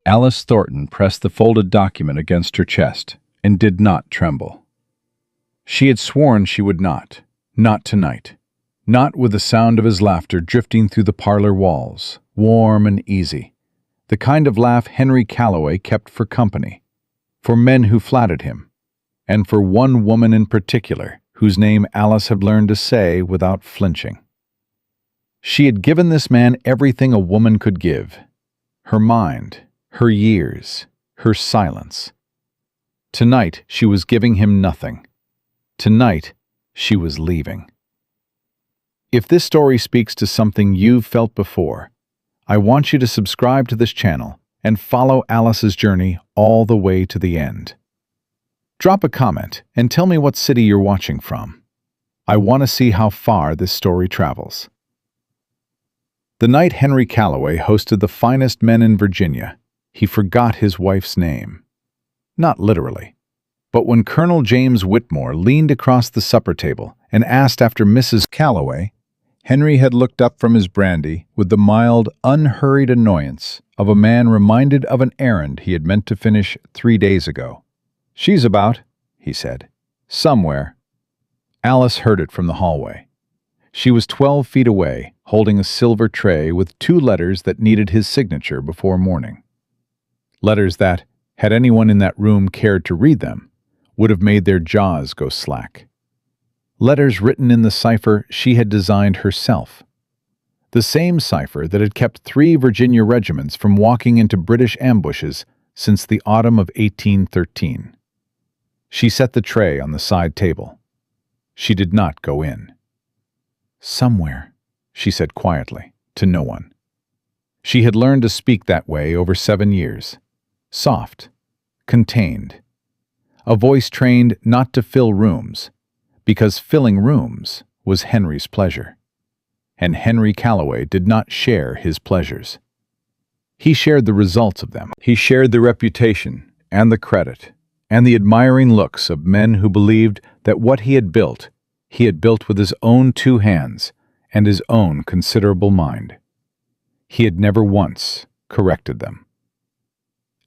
Alice Thornton pressed the folded document against her chest and did not tremble. She had sworn she would not tonight, not with the sound of his laughter drifting through the parlor walls, warm and easy, the kind of laugh Henry Calloway kept for company, for men who flattered him, and for one woman in particular whose name Alice had learned to say without flinching. She had given this man everything a woman could give: her mind, her years, her silence. Tonight she was giving him nothing. Tonight she was leaving. If this story speaks to something you've felt before, I want you to subscribe to this channel and follow Alice's journey all the way to the end. Drop a comment and tell me what city you're watching from. I want to see how far this story travels. The night Henry Calloway hosted the finest men in Virginia, he forgot his wife's name. Not literally, but when Colonel James Whitmore leaned across the supper table and asked after Mrs. Calloway, Henry had looked up from his brandy with the mild, unhurried annoyance of a man reminded of an errand he had meant to finish 3 days ago. "She's about," he said. "Somewhere." Alice heard it from the hallway. She was 12 feet away, holding a silver tray with 2 letters that needed his signature before morning. Letters that, had anyone in that room cared to read them, would have made their jaws go slack. Letters written in the cipher she had designed herself. The same cipher that had kept 3 Virginia regiments from walking into British ambushes since the autumn of 1813. She set the tray on the side table. She did not go in. "Somewhere," she said quietly, to no one. She had learned to speak that way over 7 years. Soft, contained. A voice trained not to fill rooms, because filling rooms was Henry's pleasure. And Henry Calloway did not share his pleasures. He shared the results of them. He shared the reputation and the credit and the admiring looks of men who believed that what he had built with his own 2 hands and his own considerable mind. He had never once corrected them.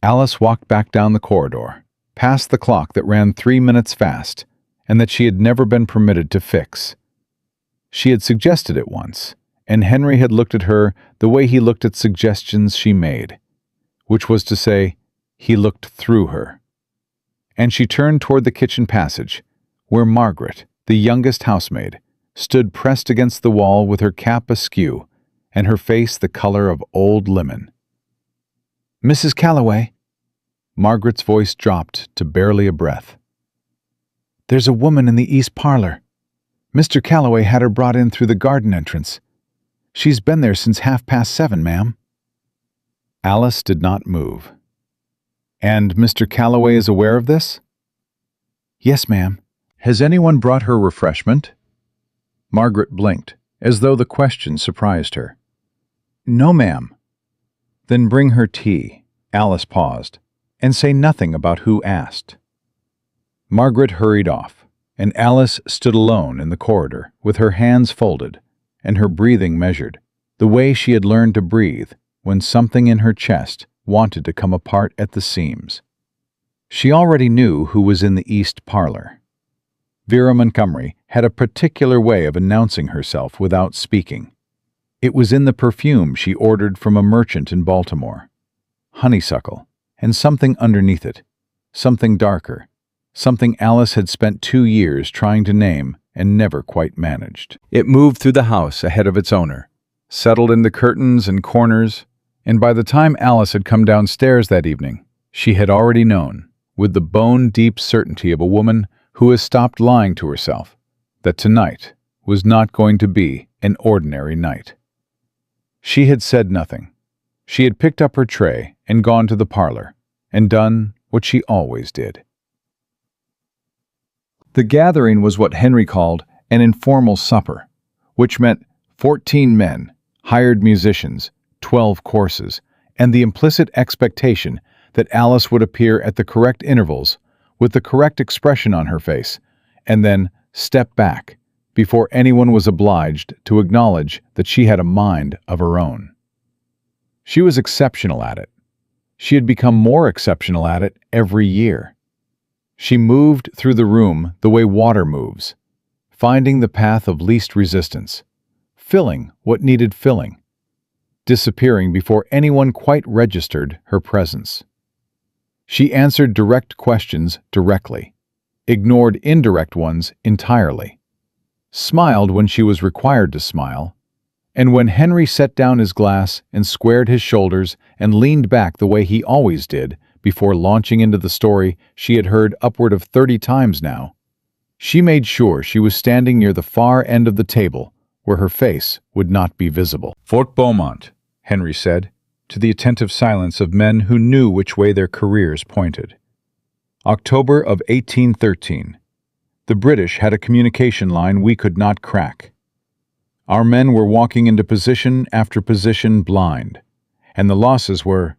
Alice walked back down the corridor, past the clock that ran 3 minutes fast and that she had never been permitted to fix. She had suggested it once, and Henry had looked at her the way he looked at suggestions she made, which was to say, he looked through her. And she turned toward the kitchen passage, where Margaret, the youngest housemaid, stood pressed against the wall with her cap askew and her face the color of old lemon. "Mrs. Calloway," Margaret's voice dropped to barely a breath. "There's a woman in the east parlor. Mr. Calloway had her brought in through the garden entrance. She's been there since 7:30, ma'am." Alice did not move. "And Mr. Calloway is aware of this?" "Yes, ma'am." "Has anyone brought her refreshment?" Margaret blinked, as though the question surprised her. "No, ma'am." "Then bring her tea." Alice paused, "and say nothing about who asked." Margaret hurried off, and Alice stood alone in the corridor with her hands folded and her breathing measured, the way she had learned to breathe when something in her chest wanted to come apart at the seams. She already knew who was in the east parlor. Vera Montgomery had a particular way of announcing herself without speaking. It was in the perfume she ordered from a merchant in Baltimore. Honeysuckle, and something underneath it, something darker, something Alice had spent 2 years trying to name and never quite managed. It moved through the house ahead of its owner, settled in the curtains and corners, and by the time Alice had come downstairs that evening, she had already known, with the bone-deep certainty of a woman who has stopped lying to herself, that tonight was not going to be an ordinary night. She had said nothing. She had picked up her tray and gone to the parlor, and done what she always did. The gathering was what Henry called an informal supper, which meant 14 men, hired musicians, 12 courses, and the implicit expectation that Alice would appear at the correct intervals with the correct expression on her face, and then step back before anyone was obliged to acknowledge that she had a mind of her own. She was exceptional at it. She had become more exceptional at it every year. She moved through the room the way water moves, finding the path of least resistance, filling what needed filling, disappearing before anyone quite registered her presence. She answered direct questions directly, ignored indirect ones entirely, smiled when she was required to smile, and when Henry set down his glass and squared his shoulders and leaned back the way he always did before launching into the story she had heard upward of 30 times now, she made sure she was standing near the far end of the table where her face would not be visible. Fort Beaumont, Henry said, to the attentive silence of men who knew which way their careers pointed. October of 1813. The British had a communication line we could not crack. Our men were walking into position after position blind, and the losses were,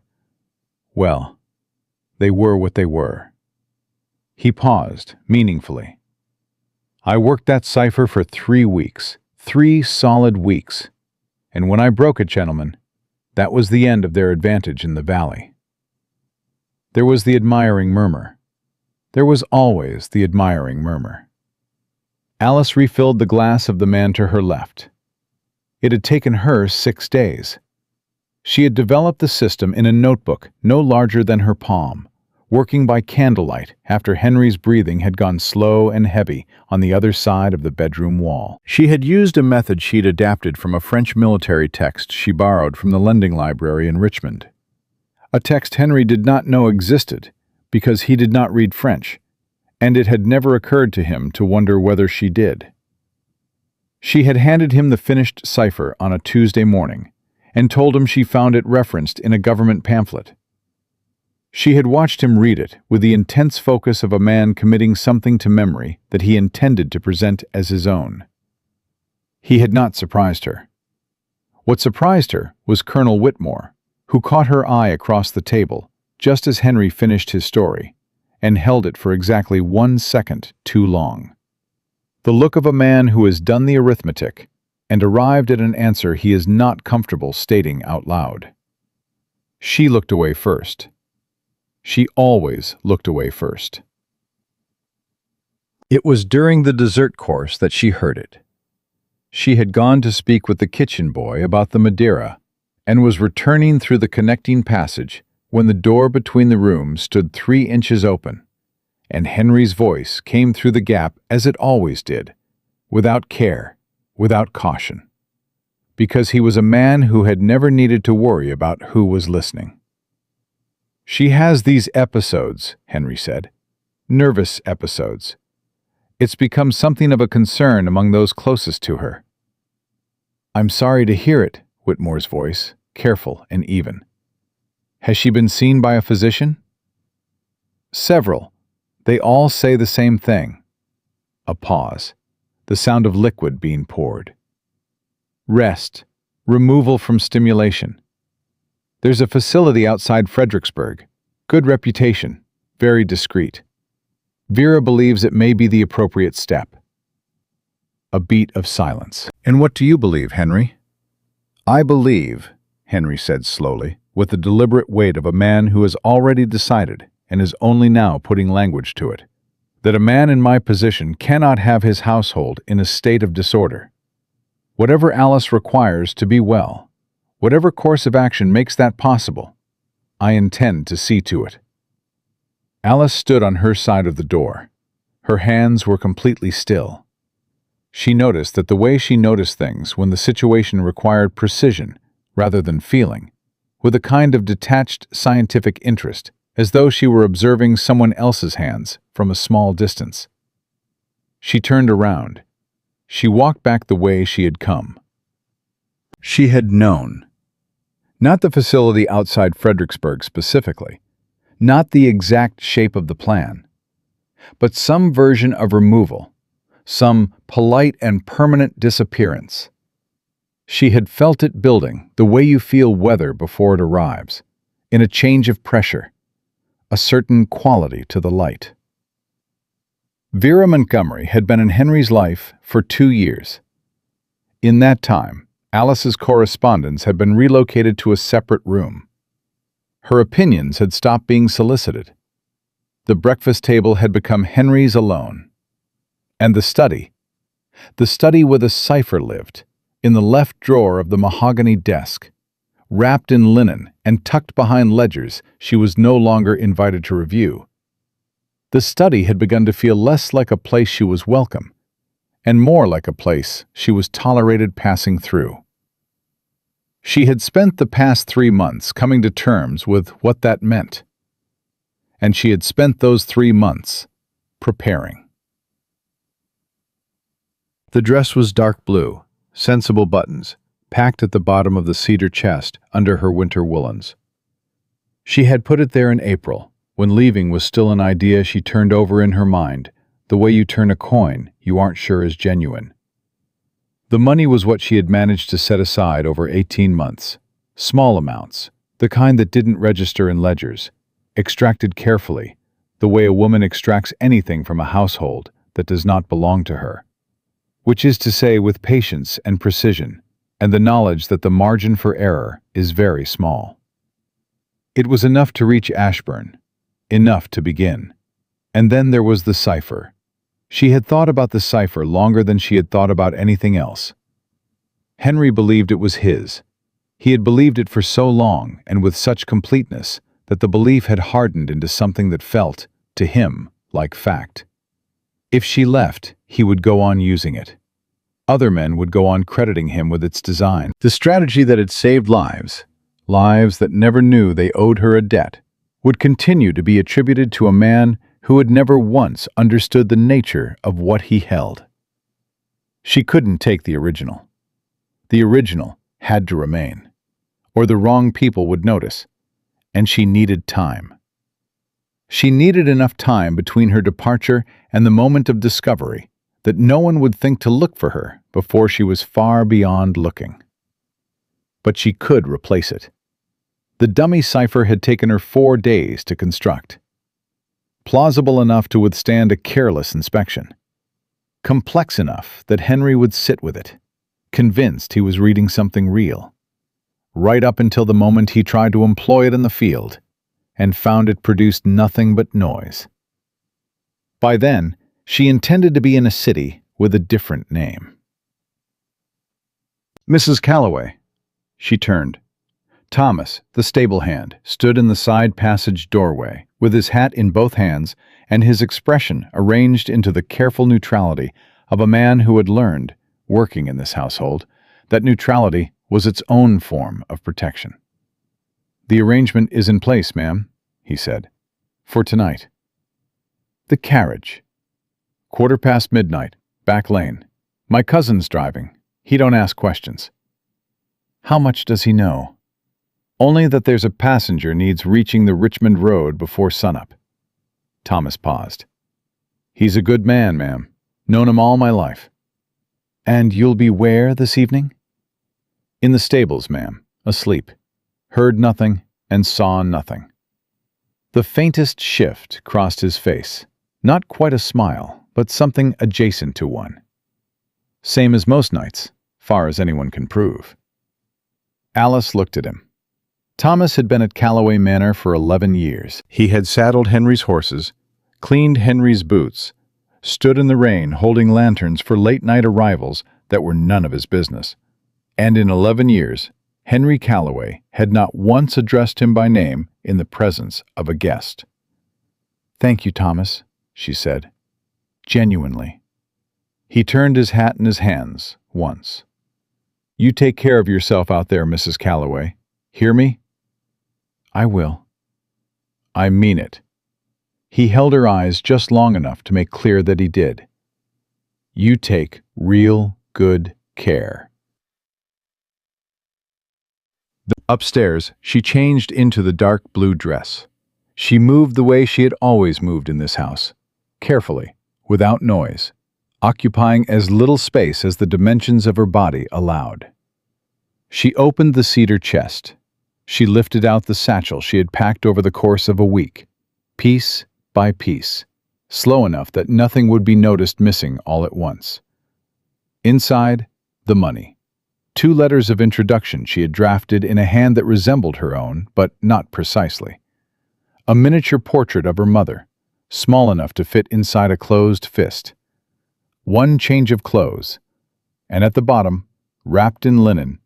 well, they were what they were. He paused, meaningfully. I worked that cipher for 3 weeks, 3 solid weeks, and when I broke it, gentlemen, that was the end of their advantage in the valley. There was the admiring murmur. There was always the admiring murmur. Alice refilled the glass of the man to her left. It had taken her 6 days. She had developed the system in a notebook no larger than her palm, working by candlelight after Henry's breathing had gone slow and heavy on the other side of the bedroom wall. She had used a method she'd adapted from a French military text she borrowed from the lending library in Richmond. A text Henry did not know existed because he did not read French, and it had never occurred to him to wonder whether she did. She had handed him the finished cipher on a Tuesday morning and told him she found it referenced in a government pamphlet. She had watched him read it with the intense focus of a man committing something to memory that he intended to present as his own. He had not surprised her. What surprised her was Colonel Whitmore, who caught her eye across the table just as Henry finished his story and held it for exactly 1 second too long. The look of a man who has done the arithmetic and arrived at an answer he is not comfortable stating out loud. She looked away first. She always looked away first. It was during the dessert course that she heard it. She had gone to speak with the kitchen boy about the Madeira and was returning through the connecting passage when the door between the rooms stood 3 inches open, and Henry's voice came through the gap as it always did, without care, without caution, because he was a man who had never needed to worry about who was listening. She has these episodes, Henry said, nervous episodes. It's become something of a concern among those closest to her. I'm sorry to hear it, Whitmore's voice, careful and even. Has she been seen by a physician? Several. They all say the same thing. A pause. The sound of liquid being poured. Rest. Removal from stimulation. There's a facility outside Fredericksburg. Good reputation. Very discreet. Vera believes it may be the appropriate step. A beat of silence. And what do you believe, Henry? I believe, Henry said slowly, with the deliberate weight of a man who has already decided and is only now putting language to it, that a man in my position cannot have his household in a state of disorder. Whatever Alice requires to be well, whatever course of action makes that possible, I intend to see to it. Alice stood on her side of the door. Her hands were completely still. She noticed that the way she noticed things when the situation required precision rather than feeling, with a kind of detached scientific interest, as though she were observing someone else's hands from a small distance. She turned around. She walked back the way she had come. She had known. Not the facility outside Fredericksburg specifically, not the exact shape of the plan, but some version of removal, some polite and permanent disappearance. She had felt it building the way you feel weather before it arrives, in a change of pressure, a certain quality to the light. Vera Montgomery had been in Henry's life for 2 years. In that time, Alice's correspondence had been relocated to a separate room. Her opinions had stopped being solicited. The breakfast table had become Henry's alone. And the study where the cipher lived, in the left drawer of the mahogany desk, wrapped in linen and tucked behind ledgers she was no longer invited to review. The study had begun to feel less like a place she was welcome, and more like a place she was tolerated passing through. She had spent the past 3 months coming to terms with what that meant, and she had spent those 3 months preparing. The dress was dark blue, sensible buttons, packed at the bottom of the cedar chest under her winter woolens. She had put it there in April, when leaving was still an idea she turned over in her mind, the way you turn a coin you aren't sure is genuine. The money was what she had managed to set aside over 18 months, small amounts, the kind that didn't register in ledgers, extracted carefully, the way a woman extracts anything from a household that does not belong to her. Which is to say, with patience and precision, and the knowledge that the margin for error is very small. It was enough to reach Ashburn, enough to begin. And then there was the cipher. She had thought about the cipher longer than she had thought about anything else. Henry believed it was his. He had believed it for so long and with such completeness that the belief had hardened into something that felt, to him, like fact. If she left, he would go on using it. Other men would go on crediting him with its design. The strategy that had saved lives, lives that never knew they owed her a debt, would continue to be attributed to a man who had never once understood the nature of what he held. She couldn't take the original. The original had to remain, or the wrong people would notice, and she needed time. She needed enough time between her departure and the moment of discovery that no one would think to look for her before she was far beyond looking. But she could replace it. The dummy cipher had taken her 4 days to construct. Plausible enough to withstand a careless inspection. Complex enough that Henry would sit with it, convinced he was reading something real. Right up until the moment he tried to employ it in the field, and found it produced nothing but noise. By then, she intended to be in a city with a different name. Mrs. Calloway. She turned. Thomas, the stable hand, stood in the side passage doorway, with his hat in both hands and his expression arranged into the careful neutrality of a man who had learned, working in this household, that neutrality was its own form of protection. "The arrangement is in place, ma'am," he said, "for tonight." "The carriage." "midnight, back lane. My cousin's driving. He don't ask questions." "How much does he know?" "Only that there's a passenger needs reaching the Richmond Road before sunup." Thomas paused. "He's a good man, ma'am. Known him all my life." "And you'll be where this evening?" "In the stables, ma'am, asleep. Heard nothing and saw nothing." The faintest shift crossed his face. Not quite a smile, but something adjacent to one. "Same as most nights, far as anyone can prove." Alice looked at him. Thomas had been at Calloway Manor for 11 years. He had saddled Henry's horses, cleaned Henry's boots, stood in the rain holding lanterns for late-night arrivals that were none of his business. And in 11 years, Henry Calloway had not once addressed him by name in the presence of a guest. "Thank you, Thomas," she said. Genuinely. He turned his hat in his hands once. "You take care of yourself out there, Mrs. Calloway. Hear me?" "I will." "I mean it." He held her eyes just long enough to make clear that he did. "You take real good care." Upstairs, she changed into the dark blue dress. She moved the way she had always moved in this house, carefully, without noise, occupying as little space as the dimensions of her body allowed. She opened the cedar chest. She lifted out the satchel she had packed over the course of a week, piece by piece, slow enough that nothing would be noticed missing all at once. Inside, the money. 2 letters of introduction she had drafted in a hand that resembled her own, but not precisely. A miniature portrait of her mother, small enough to fit inside a closed fist. 1 change of clothes, and at the bottom, wrapped in linen,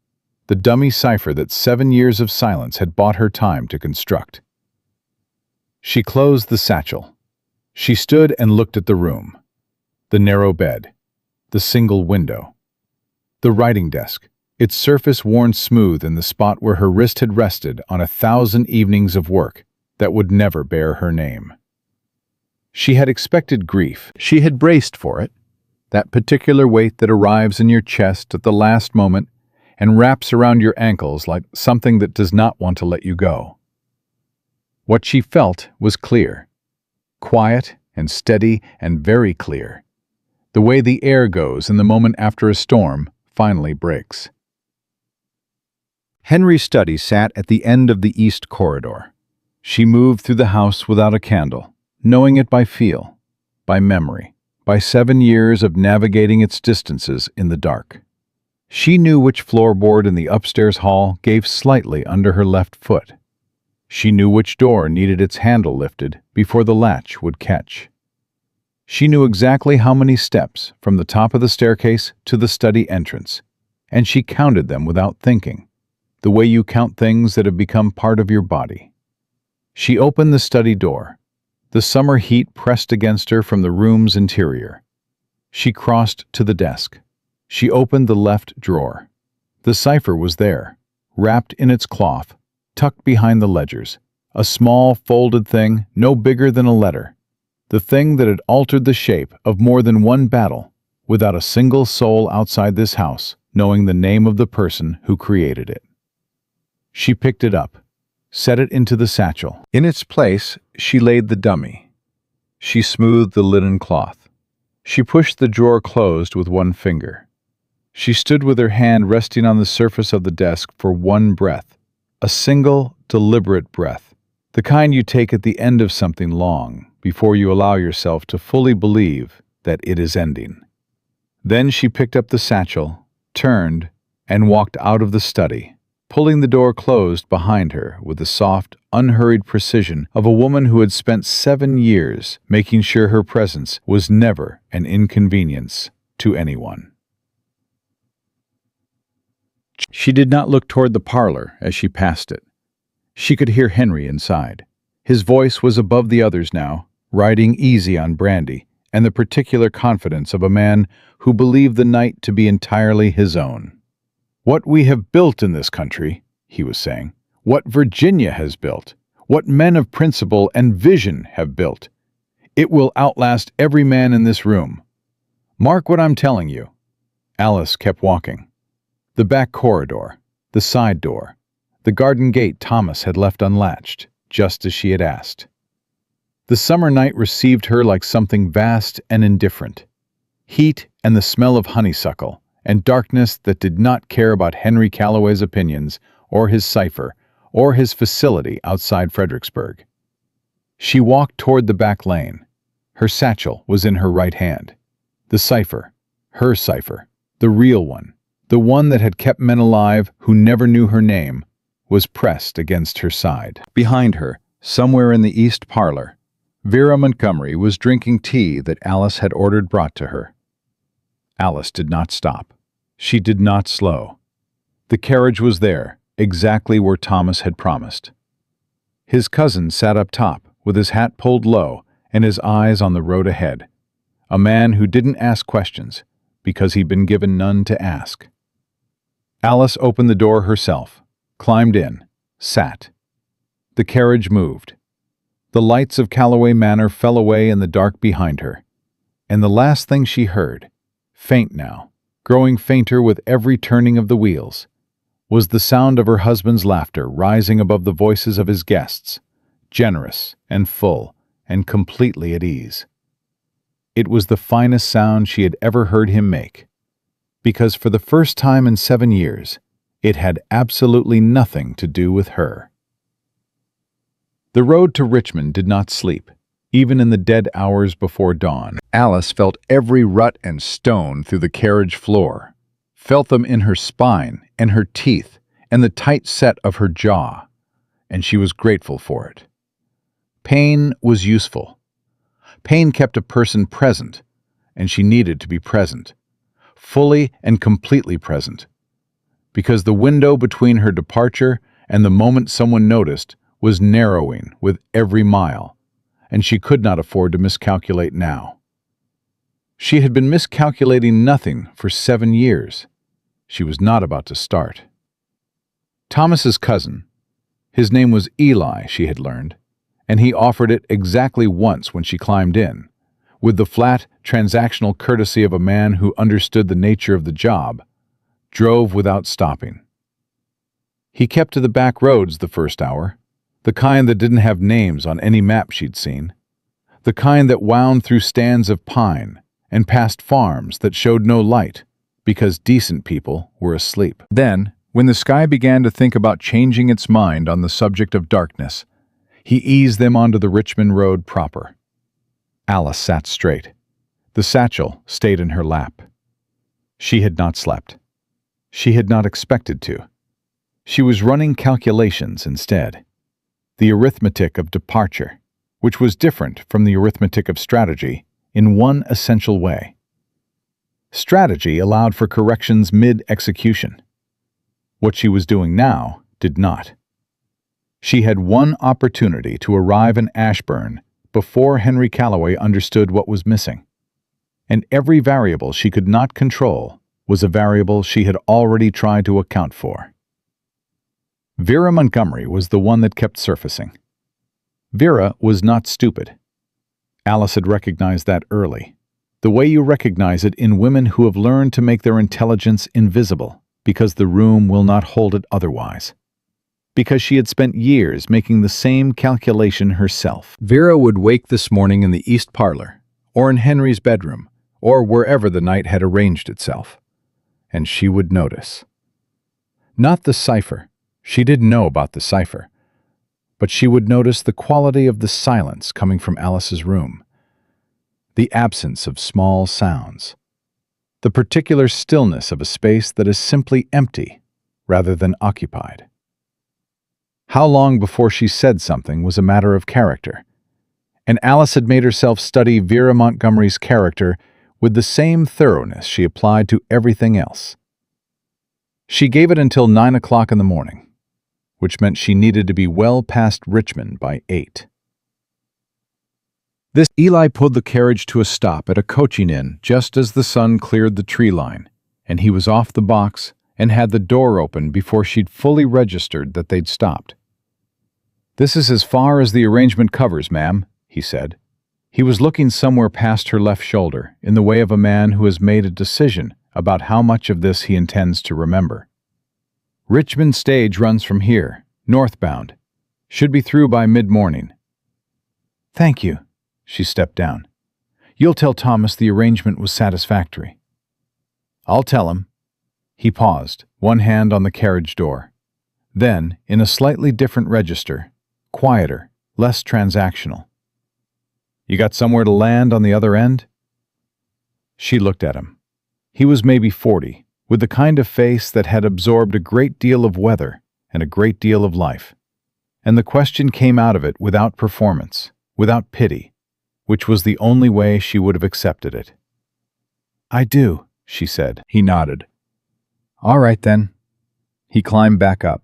the dummy cipher that 7 years of silence had bought her time to construct. She closed the satchel. She stood and looked at the room. The narrow bed, the single window, the writing desk, its surface worn smooth in the spot where her wrist had rested on 1,000 evenings of work that would never bear her name. She had expected grief. She had braced for it, that particular weight that arrives in your chest at the last moment and wraps around your ankles like something that does not want to let you go. What she felt was clear, quiet and steady and very clear, the way the air goes in the moment after a storm finally breaks. Henry's study sat at the end of the east corridor. She moved through the house without a candle, knowing it by feel, by memory, by 7 years of navigating its distances in the dark. She knew which floorboard in the upstairs hall gave slightly under her left foot. She knew which door needed its handle lifted before the latch would catch. She knew exactly how many steps from the top of the staircase to the study entrance, and she counted them without thinking, the way you count things that have become part of your body. She opened the study door. The summer heat pressed against her from the room's interior. She crossed to the desk. She opened the left drawer. The cipher was there, wrapped in its cloth, tucked behind the ledgers, a small folded thing no bigger than a letter, the thing that had altered the shape of more than one battle, without a single soul outside this house knowing the name of the person who created it. She picked it up, set it into the satchel. In its place, she laid the dummy. She smoothed the linen cloth. She pushed the drawer closed with one finger. She stood with her hand resting on the surface of the desk for one breath, a single, deliberate breath, the kind you take at the end of something long, before you allow yourself to fully believe that it is ending. Then she picked up the satchel, turned, and walked out of the study, pulling the door closed behind her with the soft, unhurried precision of a woman who had spent 7 years making sure her presence was never an inconvenience to anyone. She did not look toward the parlor as she passed it. She could hear Henry inside. His voice was above the others now, riding easy on brandy and the particular confidence of a man who believed the night to be entirely his own. "What we have built in this country," he was saying, "what Virginia has built, what men of principle and vision have built, it will outlast every man in this room. Mark what I'm telling you." Alice kept walking. The back corridor, the side door, the garden gate Thomas had left unlatched, just as she had asked. The summer night received her like something vast and indifferent. Heat and the smell of honeysuckle, and darkness that did not care about Henry Calloway's opinions, or his cipher, or his facility outside Fredericksburg. She walked toward the back lane. Her satchel was in her right hand. The cipher, her cipher, the real one, the one that had kept men alive who never knew her name, was pressed against her side. Behind her, somewhere in the east parlor, Vera Montgomery was drinking tea that Alice had ordered brought to her. Alice did not stop. She did not slow. The carriage was there, exactly where Thomas had promised. His cousin sat up top, with his hat pulled low and his eyes on the road ahead. A man who didn't ask questions, because he'd been given none to ask. Alice opened the door herself, climbed in, sat. The carriage moved. The lights of Calloway Manor fell away in the dark behind her, and the last thing she heard, faint now, growing fainter with every turning of the wheels, was the sound of her husband's laughter rising above the voices of his guests, generous and full and completely at ease. It was the finest sound she had ever heard him make, because for the first time in 7 years, it had absolutely nothing to do with her. The road to Richmond did not sleep, even in the dead hours before dawn. Alice felt every rut and stone through the carriage floor, felt them in her spine and her teeth and the tight set of her jaw, and she was grateful for it. Pain was useful. Pain kept a person present, and she needed to be present, fully and completely present, because the window between her departure and the moment someone noticed was narrowing with every mile, and she could not afford to miscalculate now. She had been miscalculating nothing for 7 years. She was not about to start. Thomas's cousin, his name was Eli, she had learned, and he offered it exactly once when she climbed in, with the flat, transactional courtesy of a man who understood the nature of the job, drove without stopping. He kept to the back roads the first hour, the kind that didn't have names on any map she'd seen, the kind that wound through stands of pine and past farms that showed no light because decent people were asleep. Then, when the sky began to think about changing its mind on the subject of darkness, he eased them onto the Richmond Road proper. Alice sat straight. The satchel stayed in her lap. She had not slept. She had not expected to. She was running calculations instead. The arithmetic of departure, which was different from the arithmetic of strategy in one essential way. Strategy allowed for corrections mid-execution. What she was doing now did not. She had one opportunity to arrive in Ashburn before Henry Calloway understood what was missing, and every variable she could not control was a variable she had already tried to account for. Vera Montgomery was the one that kept surfacing. Vera was not stupid. Alice had recognized that early, the way you recognize it in women who have learned to make their intelligence invisible because the room will not hold it otherwise. Because she had spent years making the same calculation herself. Vera would wake this morning in the east parlor, or in Henry's bedroom, or wherever the night had arranged itself, and she would notice. Not the cipher. She didn't know about the cipher, but she would notice the quality of the silence coming from Alice's room, the absence of small sounds, the particular stillness of a space that is simply empty rather than occupied. How long before she said something was a matter of character, and Alice had made herself study Vera Montgomery's character with the same thoroughness she applied to everything else. She gave it until 9 o'clock in the morning, which meant she needed to be well past Richmond by 8. Eli pulled the carriage to a stop at a coaching inn just as the sun cleared the tree line, and he was off the box and had the door open before she'd fully registered that they'd stopped. "This is as far as the arrangement covers, ma'am," he said. He was looking somewhere past her left shoulder in the way of a man who has made a decision about how much of this he intends to remember. "Richmond stage runs from here, northbound. Should be through by mid-morning." "Thank you." She stepped down. "You'll tell Thomas the arrangement was satisfactory." "I'll tell him." He paused, one hand on the carriage door. Then, in a slightly different register, quieter, less transactional. "You got somewhere to land on the other end?" She looked at him. He was maybe 40, with the kind of face that had absorbed a great deal of weather and a great deal of life. And the question came out of it without performance, without pity, which was the only way she would have accepted it. "I do," she said. He nodded. "All right, then." He climbed back up.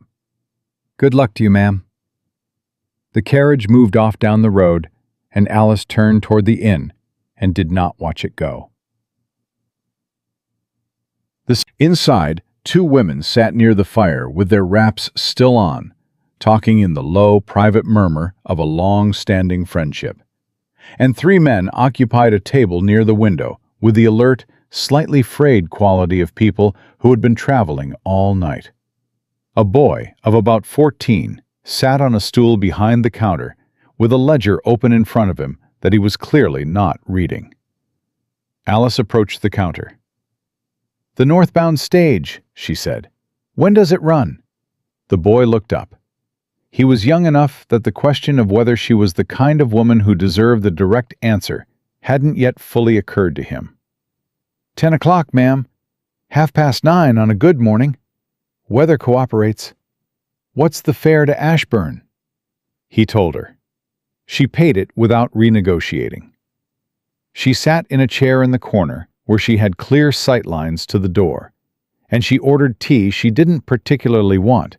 "Good luck to you, ma'am." The carriage moved off down the road, and Alice turned toward the inn and did not watch it go. Inside, 2 women sat near the fire with their wraps still on, talking in the low, private murmur of a long-standing friendship. And 3 men occupied a table near the window with the alert, slightly frayed quality of people who had been traveling all night. A boy of about 14 sat on a stool behind the counter with a ledger open in front of him that he was clearly not reading. Alice approached the counter. "The northbound stage," she said. "When does it run?" The boy looked up. He was young enough that the question of whether she was the kind of woman who deserved the direct answer hadn't yet fully occurred to him. 10 o'clock, ma'am." 9:30 on a good morning. Weather cooperates. What's the fare to Ashburn? He told her. She paid it without renegotiating. She sat in a chair in the corner where she had clear sight lines to the door, and she ordered tea she didn't particularly want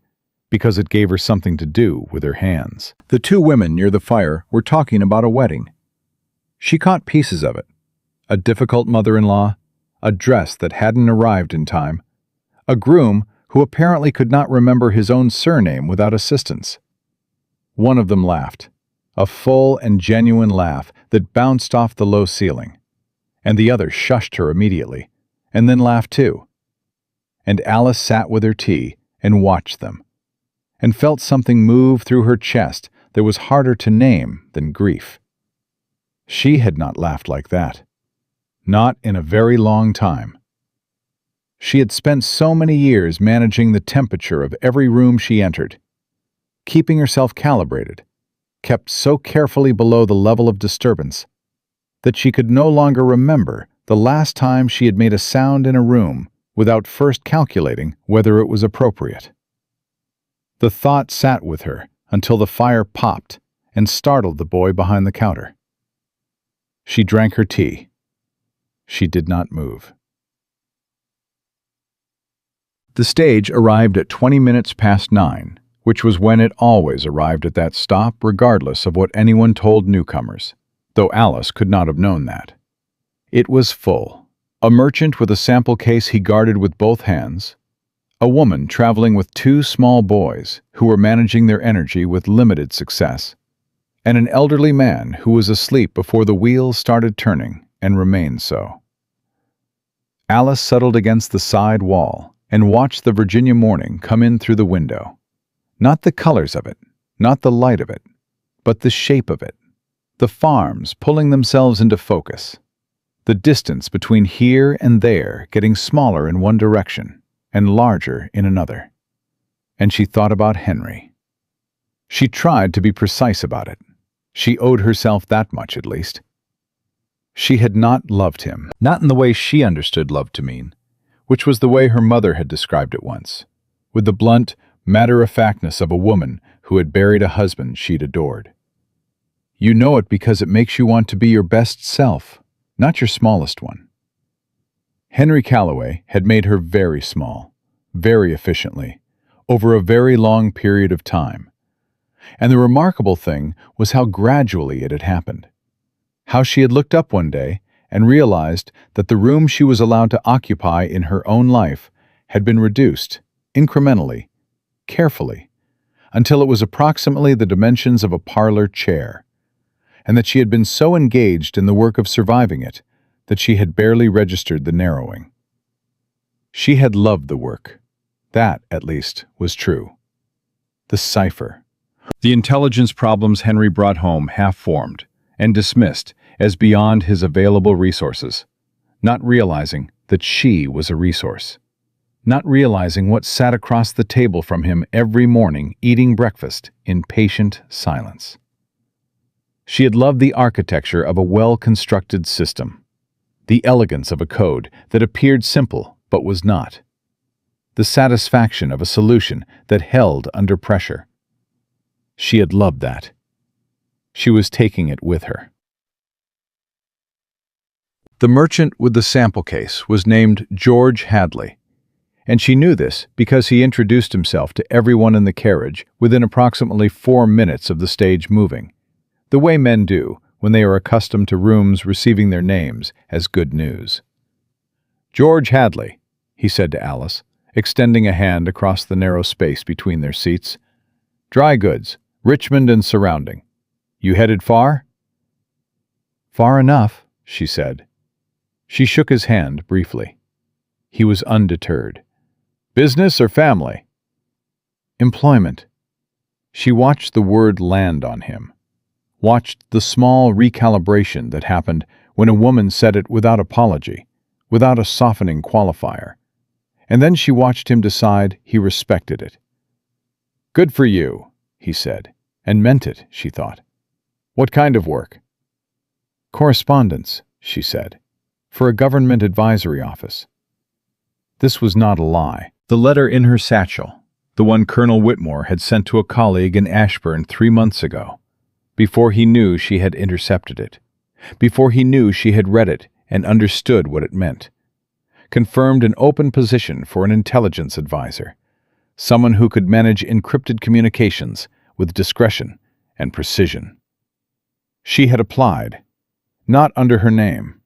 because it gave her something to do with her hands. The two women near the fire were talking about a wedding. She caught pieces of it. A difficult mother-in-law, a dress that hadn't arrived in time, a groom who apparently could not remember his own surname without assistance. One of them laughed, a full and genuine laugh that bounced off the low ceiling, and the other shushed her immediately, and then laughed too. And Alice sat with her tea and watched them, and felt something move through her chest that was harder to name than grief. She had not laughed like that. Not in a very long time. She had spent so many years managing the temperature of every room she entered, keeping herself calibrated, kept so carefully below the level of disturbance, that she could no longer remember the last time she had made a sound in a room without first calculating whether it was appropriate. The thought sat with her until the fire popped and startled the boy behind the counter. She drank her tea. She did not move. The stage arrived at 9:20, which was when it always arrived at that stop regardless of what anyone told newcomers, though Alice could not have known that. It was full. A merchant with a sample case he guarded with both hands, a woman traveling with two small boys who were managing their energy with limited success, and an elderly man who was asleep before the wheels started turning and remained so. Alice settled against the side wall and watched the Virginia morning come in through the window. Not the colors of it, not the light of it, but the shape of it. The farms pulling themselves into focus. The distance between here and there getting smaller in one direction and larger in another. And she thought about Henry. She tried to be precise about it. She owed herself that much at least. She had not loved him, not in the way she understood love to mean, which was the way her mother had described it once, with the blunt, matter-of-factness of a woman who had buried a husband she'd adored. You know it because it makes you want to be your best self, not your smallest one. Henry Calloway had made her very small, very efficiently, over a very long period of time. And the remarkable thing was how gradually it had happened. How she had looked up one day and realized that the room she was allowed to occupy in her own life had been reduced, incrementally, carefully, until it was approximately the dimensions of a parlor chair, and that she had been so engaged in the work of surviving it that she had barely registered the narrowing. She had loved the work. That, at least, was true. The cipher. The intelligence problems Henry brought home half-formed and dismissed as beyond his available resources, not realizing that she was a resource, not realizing what sat across the table from him every morning eating breakfast in patient silence. She had loved the architecture of a well-constructed system, the elegance of a code that appeared simple but was not, the satisfaction of a solution that held under pressure. She had loved that. She was taking it with her. The merchant with the sample case was named George Hadley, and she knew this because he introduced himself to everyone in the carriage within approximately 4 minutes of the stage moving, the way men do when they are accustomed to rooms receiving their names as good news. "George Hadley," he said to Alice, extending a hand across the narrow space between their seats. "Dry goods, Richmond and surrounding. You headed far?" "Far enough," she said. She shook his hand briefly. He was undeterred. "Business or family?" "Employment." She watched the word land on him, watched the small recalibration that happened when a woman said it without apology, without a softening qualifier, and then she watched him decide he respected it. "Good for you," he said, and meant it, she thought. "What kind of work?" "Correspondence," she said, "for a government advisory office." This was not a lie. The letter in her satchel, the one Colonel Whitmore had sent to a colleague in Ashburn 3 months ago, before he knew she had intercepted it, before he knew she had read it and understood what it meant, confirmed an open position for an intelligence advisor, someone who could manage encrypted communications with discretion and precision. She had applied, not under her name.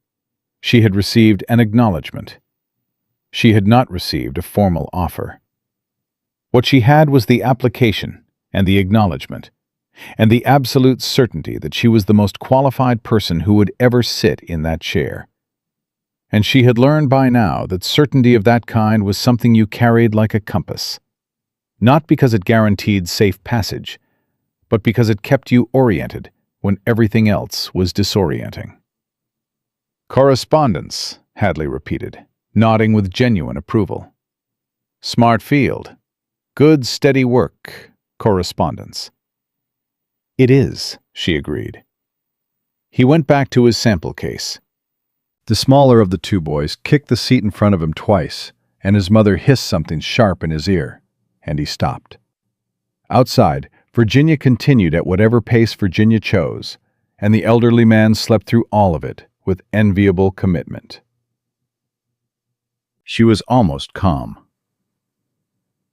She had received an acknowledgement. She had not received a formal offer. What she had was the application and the acknowledgement, and the absolute certainty that she was the most qualified person who would ever sit in that chair. And she had learned by now that certainty of that kind was something you carried like a compass, not because it guaranteed safe passage, but because it kept you oriented when everything else was disorienting. Correspondence, Hadley repeated, nodding with genuine approval. Smart field. Good, steady work. Correspondence. It is, she agreed. He went back to his sample case. The smaller of the two boys kicked the seat in front of him twice, and his mother hissed something sharp in his ear, and he stopped. Outside, Virginia continued at whatever pace Virginia chose, and the elderly man slept through all of it with enviable commitment. She was almost calm.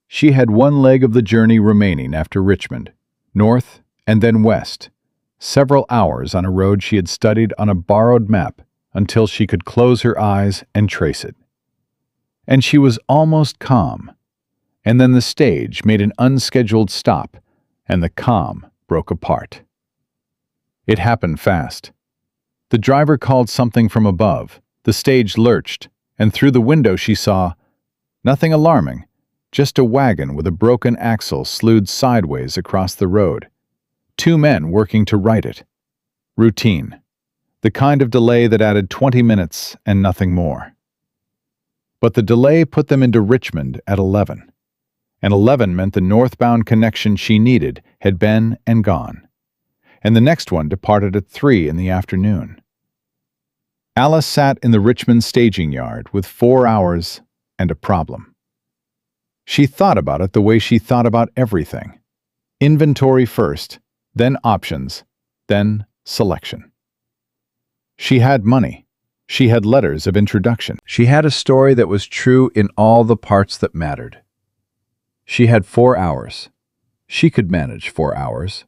She had one leg of the journey remaining after Richmond, north and then west, several hours on a road she had studied on a borrowed map until she could close her eyes and trace it. And she was almost calm, and then the stage made an unscheduled stop, and the calm broke apart. It happened fast. The driver called something from above, the stage lurched, and through the window she saw nothing alarming, just a wagon with a broken axle slewed sideways across the road. 2 men working to right it. Routine. The kind of delay that added 20 minutes and nothing more. But the delay put them into Richmond at 11. And 11 meant the northbound connection she needed had been and gone. And the next one departed at 3 in the afternoon. Alice sat in the Richmond staging yard with 4 hours and a problem. She thought about it the way she thought about everything. Inventory first, then options, then selection. She had money. She had letters of introduction. She had a story that was true in all the parts that mattered. She had 4 hours. She could manage 4 hours.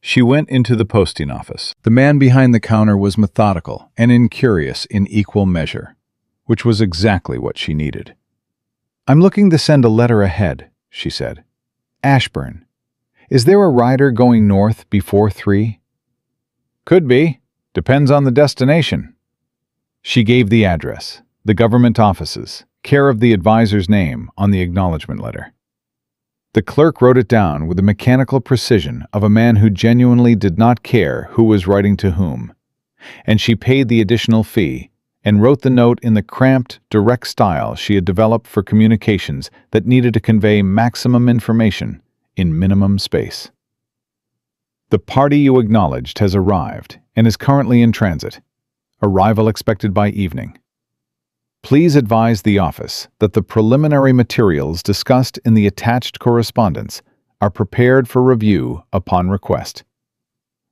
She went into the posting office. The man behind the counter was methodical and incurious in equal measure, which was exactly what she needed. "I'm looking to send a letter ahead," she said. "Ashburn. Is there a rider going north before 3? "Could be. Depends on the destination." She gave the address, the government offices, care of the advisor's name on the acknowledgement letter. The clerk wrote it down with the mechanical precision of a man who genuinely did not care who was writing to whom, and she paid the additional fee and wrote the note in the cramped, direct style she had developed for communications that needed to convey maximum information in minimum space. "The party you acknowledged has arrived and is currently in transit. Arrival expected by evening. Please advise the office that the preliminary materials discussed in the attached correspondence are prepared for review upon request.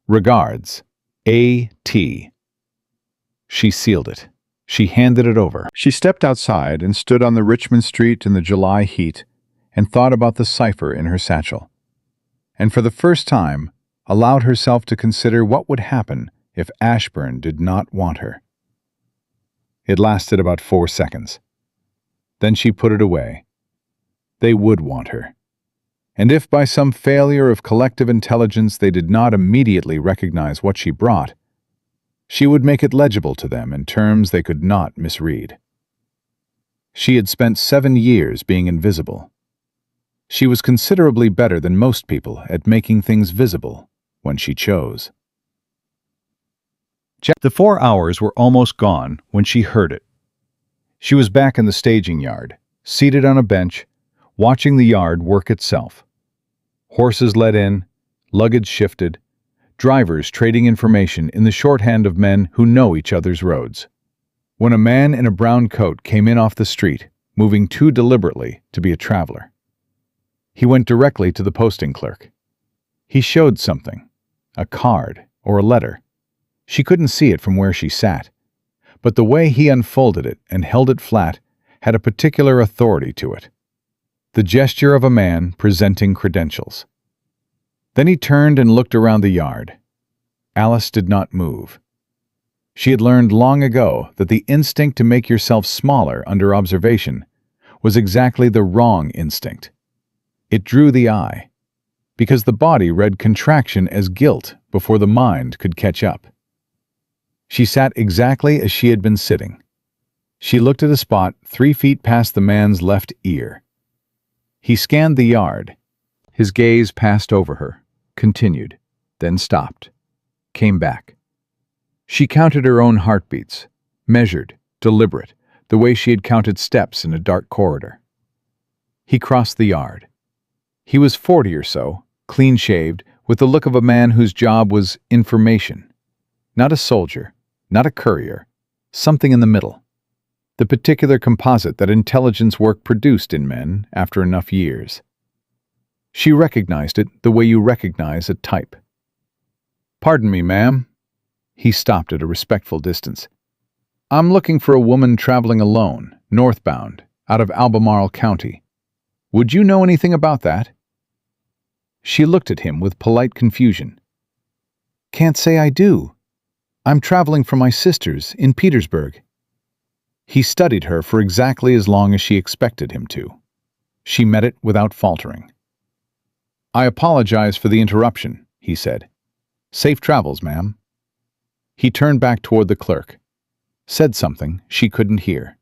Regards, A.T." She sealed it. She handed it over. She stepped outside and stood on the Richmond street in the July heat and thought about the cipher in her satchel, and for the first time allowed herself to consider what would happen if Ashburn did not want her. It lasted about 4 seconds. Then she put it away. They would want her. And if by some failure of collective intelligence they did not immediately recognize what she brought, she would make it legible to them in terms they could not misread. She had spent 7 years being invisible. She was considerably better than most people at making things visible when she chose. The 4 hours were almost gone when she heard it. She was back in the staging yard, seated on a bench, watching the yard work itself. Horses led in, luggage shifted, drivers trading information in the shorthand of men who know each other's roads. When a man in a brown coat came in off the street, moving too deliberately to be a traveler. He went directly to the posting clerk. He showed something, a card or a letter. She couldn't see it from where she sat, but the way he unfolded it and held it flat had a particular authority to it. The gesture of a man presenting credentials. Then he turned and looked around the yard. Alice did not move. She had learned long ago that the instinct to make yourself smaller under observation was exactly the wrong instinct. It drew the eye, because the body read contraction as guilt before the mind could catch up. She sat exactly as she had been sitting. She looked at a spot 3 feet past the man's left ear. He scanned the yard. His gaze passed over her, continued, then stopped, came back. She counted her own heartbeats, measured, deliberate, the way she had counted steps in a dark corridor. He crossed the yard. He was 40 or so, clean-shaved, with the look of a man whose job was information. Not a soldier, not a courier, something in the middle. The particular composite that intelligence work produced in men after enough years. She recognized it the way you recognize a type. "Pardon me, ma'am." He stopped at a respectful distance. "I'm looking for a woman traveling alone, northbound, out of Albemarle County. Would you know anything about that?" She looked at him with polite confusion. "Can't say I do. I'm traveling for my sisters in Petersburg." He studied her for exactly as long as she expected him to. She met it without faltering. "I apologize for the interruption," he said. "Safe travels, ma'am." He turned back toward the clerk, said something she couldn't hear.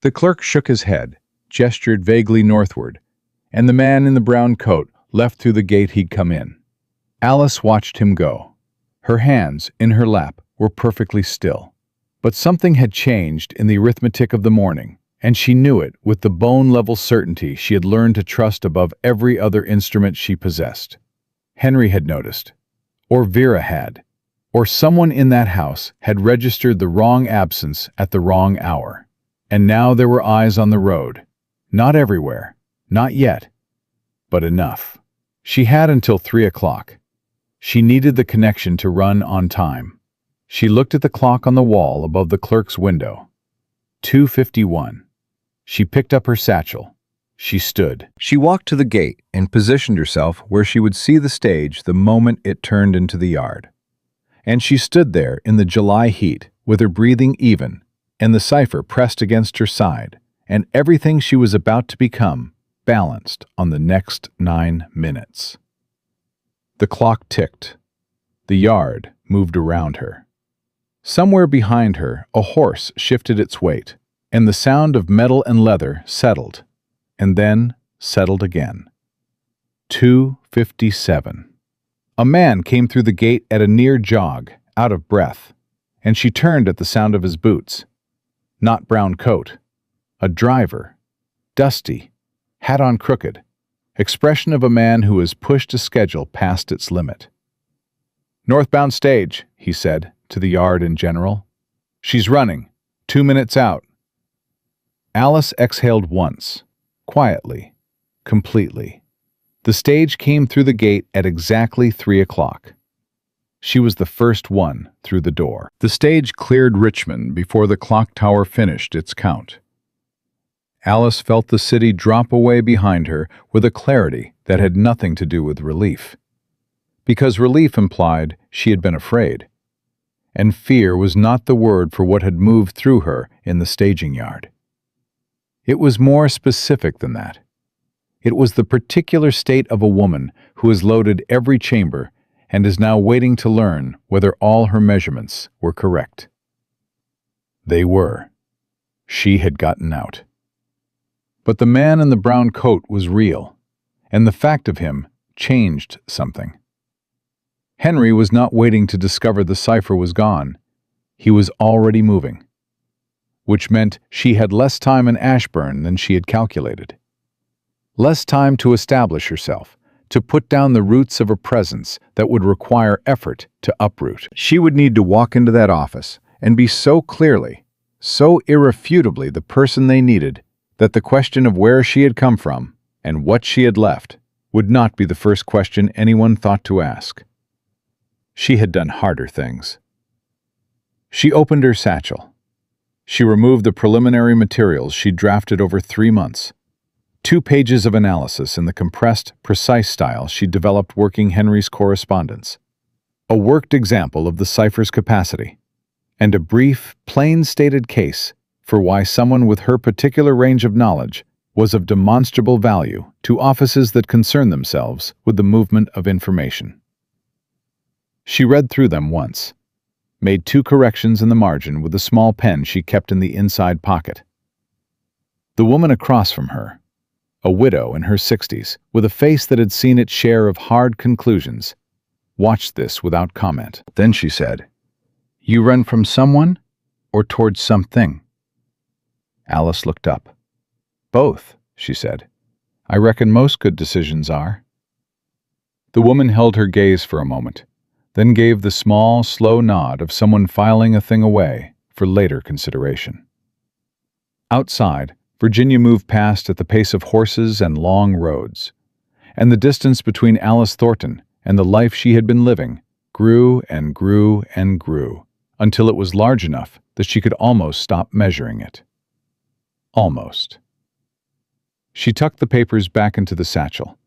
The clerk shook his head, gestured vaguely northward, and the man in the brown coat left through the gate he'd come in. Alice watched him go. Her hands, in her lap, were perfectly still. But something had changed in the arithmetic of the morning, and she knew it with the bone-level certainty she had learned to trust above every other instrument she possessed. Henry had noticed, or Vera had, or someone in that house had registered the wrong absence at the wrong hour. And now there were eyes on the road. Not everywhere, not yet, but enough. She had until 3 o'clock. She needed the connection to run on time. She looked at the clock on the wall above the clerk's window. 2:51. She picked up her satchel. She stood. She walked to the gate and positioned herself where she would see the stage the moment it turned into the yard. And she stood there in the July heat, with her breathing even, and the cipher pressed against her side, and everything she was about to become balanced on the next 9 minutes. The clock ticked. The yard moved around her. Somewhere behind her, a horse shifted its weight, and the sound of metal and leather settled, and then settled again. 2:57. A man came through the gate at a near jog, out of breath, and she turned at the sound of his boots. Not brown coat. A driver. Dusty. Hat on crooked. Expression of a man who has pushed a schedule past its limit. "Northbound stage," he said, to the yard in general. "She's running. 2 minutes out." Alice exhaled once, quietly, completely. The stage came through the gate at exactly 3 o'clock. She was the first one through the door. The stage cleared Richmond before the clock tower finished its count. Alice felt the city drop away behind her with a clarity that had nothing to do with relief. Because relief implied she had been afraid. And fear was not the word for what had moved through her in the staging yard. It was more specific than that. It was the particular state of a woman who has loaded every chamber and is now waiting to learn whether all her measurements were correct. They were. She had gotten out. But the man in the brown coat was real, and the fact of him changed something. Henry was not waiting to discover the cipher was gone. He was already moving, which meant she had less time in Ashburn than she had calculated. Less time to establish herself, to put down the roots of a presence that would require effort to uproot. She would need to walk into that office and be so clearly, so irrefutably the person they needed that the question of where she had come from and what she had left would not be the first question anyone thought to ask. She had done harder things. She opened her satchel. She removed the preliminary materials she'd drafted over 3 months. 2 pages of analysis in the compressed, precise style she'd developed working Henry's correspondence. A worked example of the cipher's capacity. And a brief, plain-stated case for why someone with her particular range of knowledge was of demonstrable value to offices that concern themselves with the movement of information. She read through them once, made 2 corrections in the margin with a small pen she kept in the inside pocket. The woman across from her, a widow in her 60s, with a face that had seen its share of hard conclusions, watched this without comment. Then she said, "You run from someone or towards something?" Alice looked up. "Both," she said. "I reckon most good decisions are." The woman held her gaze for a moment, then gave the small, slow nod of someone filing a thing away for later consideration. Outside, Virginia moved past at the pace of horses and long roads, and the distance between Alice Thornton and the life she had been living grew and grew and grew, until it was large enough that she could almost stop measuring it. Almost. She tucked the papers back into the satchel.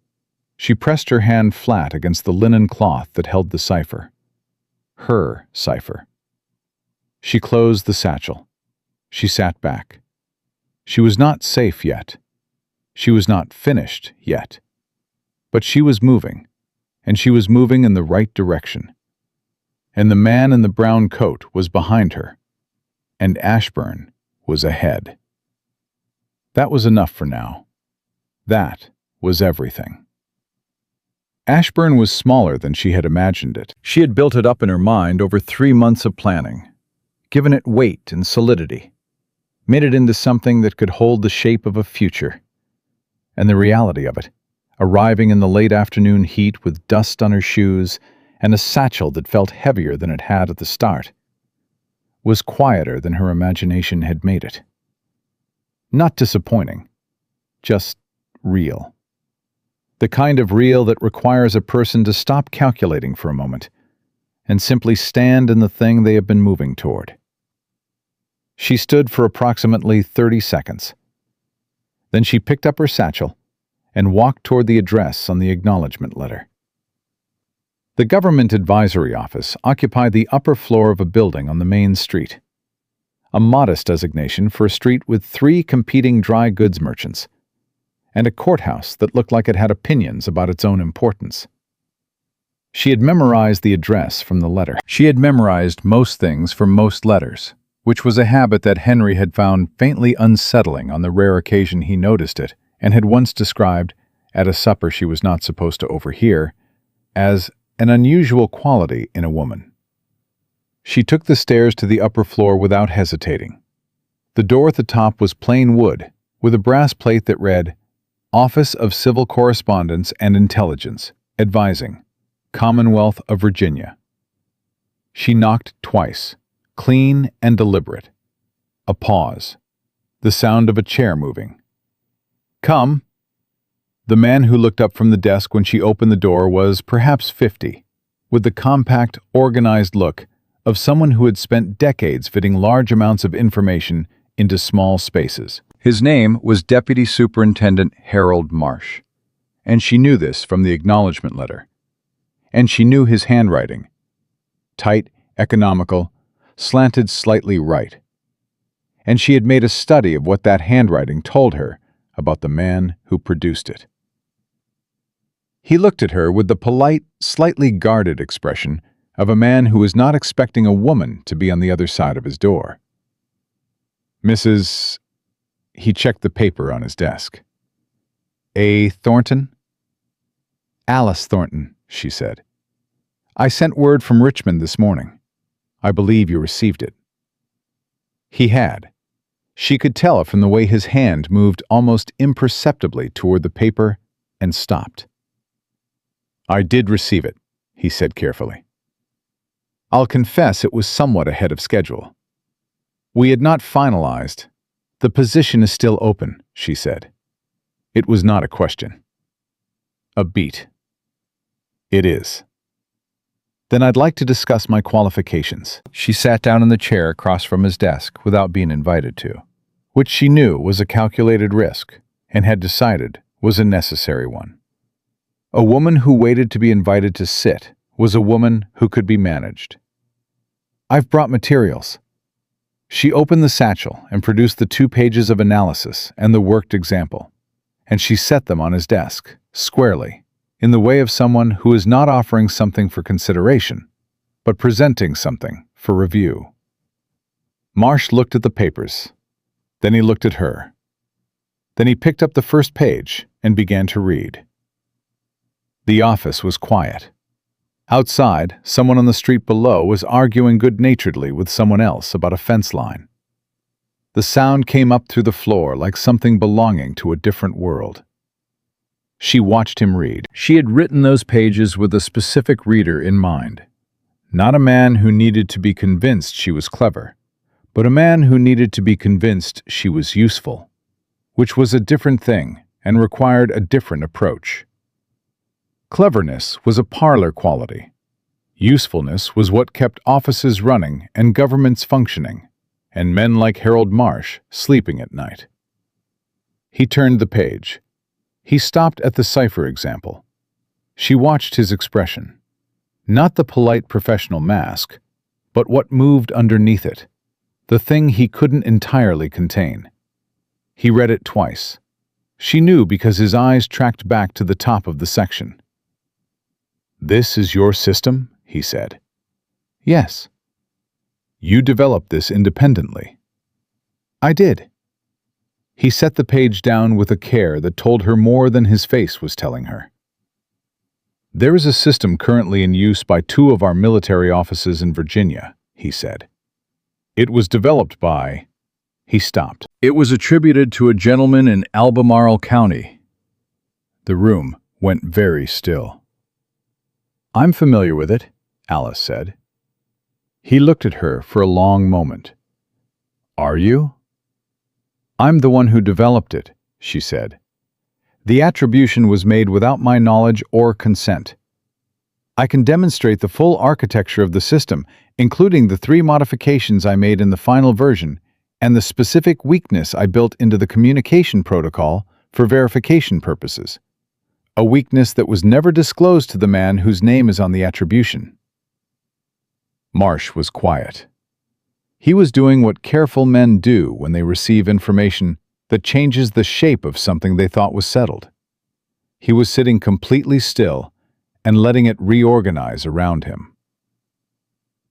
She pressed her hand flat against the linen cloth that held the cipher. Her cipher. She closed the satchel. She sat back. She was not safe yet. She was not finished yet. But she was moving, and she was moving in the right direction. And the man in the brown coat was behind her, and Ashburn was ahead. That was enough for now. That was everything. Ashburn was smaller than she had imagined it. She had built it up in her mind over 3 months of planning, given it weight and solidity, made it into something that could hold the shape of a future. And the reality of it, arriving in the late afternoon heat with dust on her shoes and a satchel that felt heavier than it had at the start, was quieter than her imagination had made it. Not disappointing, just real. The kind of real that requires a person to stop calculating for a moment and simply stand in the thing they have been moving toward. She stood for approximately 30 seconds. Then she picked up her satchel and walked toward the address on the acknowledgement letter. The Government Advisory Office occupied the upper floor of a building on the main street. A modest designation for a street with 3 competing dry goods merchants, and a courthouse that looked like it had opinions about its own importance. She had memorized the address from the letter. She had memorized most things from most letters, which was a habit that Henry had found faintly unsettling on the rare occasion he noticed it, and had once described, at a supper she was not supposed to overhear, as an unusual quality in a woman. She took the stairs to the upper floor without hesitating. The door at the top was plain wood, with a brass plate that read, "Office of Civil Correspondence and Intelligence, Advising, Commonwealth of Virginia." She knocked twice, clean and deliberate. A pause. The sound of a chair moving. "Come." The man who looked up from the desk when she opened the door was perhaps 50, with the compact, organized look of someone who had spent decades fitting large amounts of information into small spaces. His name was Deputy Superintendent Harold Marsh, and she knew this from the acknowledgement letter. And she knew his handwriting. Tight, economical, slanted slightly right. And she had made a study of what that handwriting told her about the man who produced it. He looked at her with the polite, slightly guarded expression of a man who was not expecting a woman to be on the other side of his door. "Mrs. He checked the paper on his desk. "A. Thornton?" "Alice Thornton," she said. "I sent word from Richmond this morning. I believe you received it." He had. She could tell it from the way his hand moved almost imperceptibly toward the paper and stopped. "I did receive it," he said carefully. "I'll confess it was somewhat ahead of schedule." We had not finalized. The position is still open, she said. It was not a question. A beat. It is. Then I'd like to discuss my qualifications. She sat down in the chair across from his desk without being invited to, which she knew was a calculated risk and had decided was a necessary one. A woman who waited to be invited to sit was a woman who could be managed. I've brought materials. She opened the satchel and produced the 2 pages of analysis and the worked example, and she set them on his desk, squarely, in the way of someone who is not offering something for consideration, but presenting something for review. Marsh looked at the papers. Then he looked at her. Then he picked up the first page and began to read. The office was quiet. Outside, someone on the street below was arguing good-naturedly with someone else about a fence line. The sound came up through the floor like something belonging to a different world. She watched him read. She had written those pages with a specific reader in mind. Not a man who needed to be convinced she was clever, but a man who needed to be convinced she was useful, which was a different thing and required a different approach. Cleverness was a parlor quality. Usefulness was what kept offices running and governments functioning, and men like Harold Marsh sleeping at night. He turned the page. He stopped at the cipher example. She watched his expression. Not the polite professional mask, but what moved underneath it, the thing he couldn't entirely contain. He read it twice. She knew because his eyes tracked back to the top of the section. "This is your system?" he said. "Yes." "You developed this independently?" "I did." He set the page down with a care that told her more than his face was telling her. "There is a system currently in use by 2 of our military offices in Virginia," he said. "It was developed by—" He stopped. "It was attributed to a gentleman in Albemarle County." The room went very still. "I'm familiar with it," Alice said. He looked at her for a long moment. "Are you?" "I'm the one who developed it," she said. "The attribution was made without my knowledge or consent. I can demonstrate the full architecture of the system, including the 3 modifications I made in the final version and the specific weakness I built into the communication protocol for verification purposes. A weakness that was never disclosed to the man whose name is on the attribution." Marsh was quiet. He was doing what careful men do when they receive information that changes the shape of something they thought was settled. He was sitting completely still and letting it reorganize around him.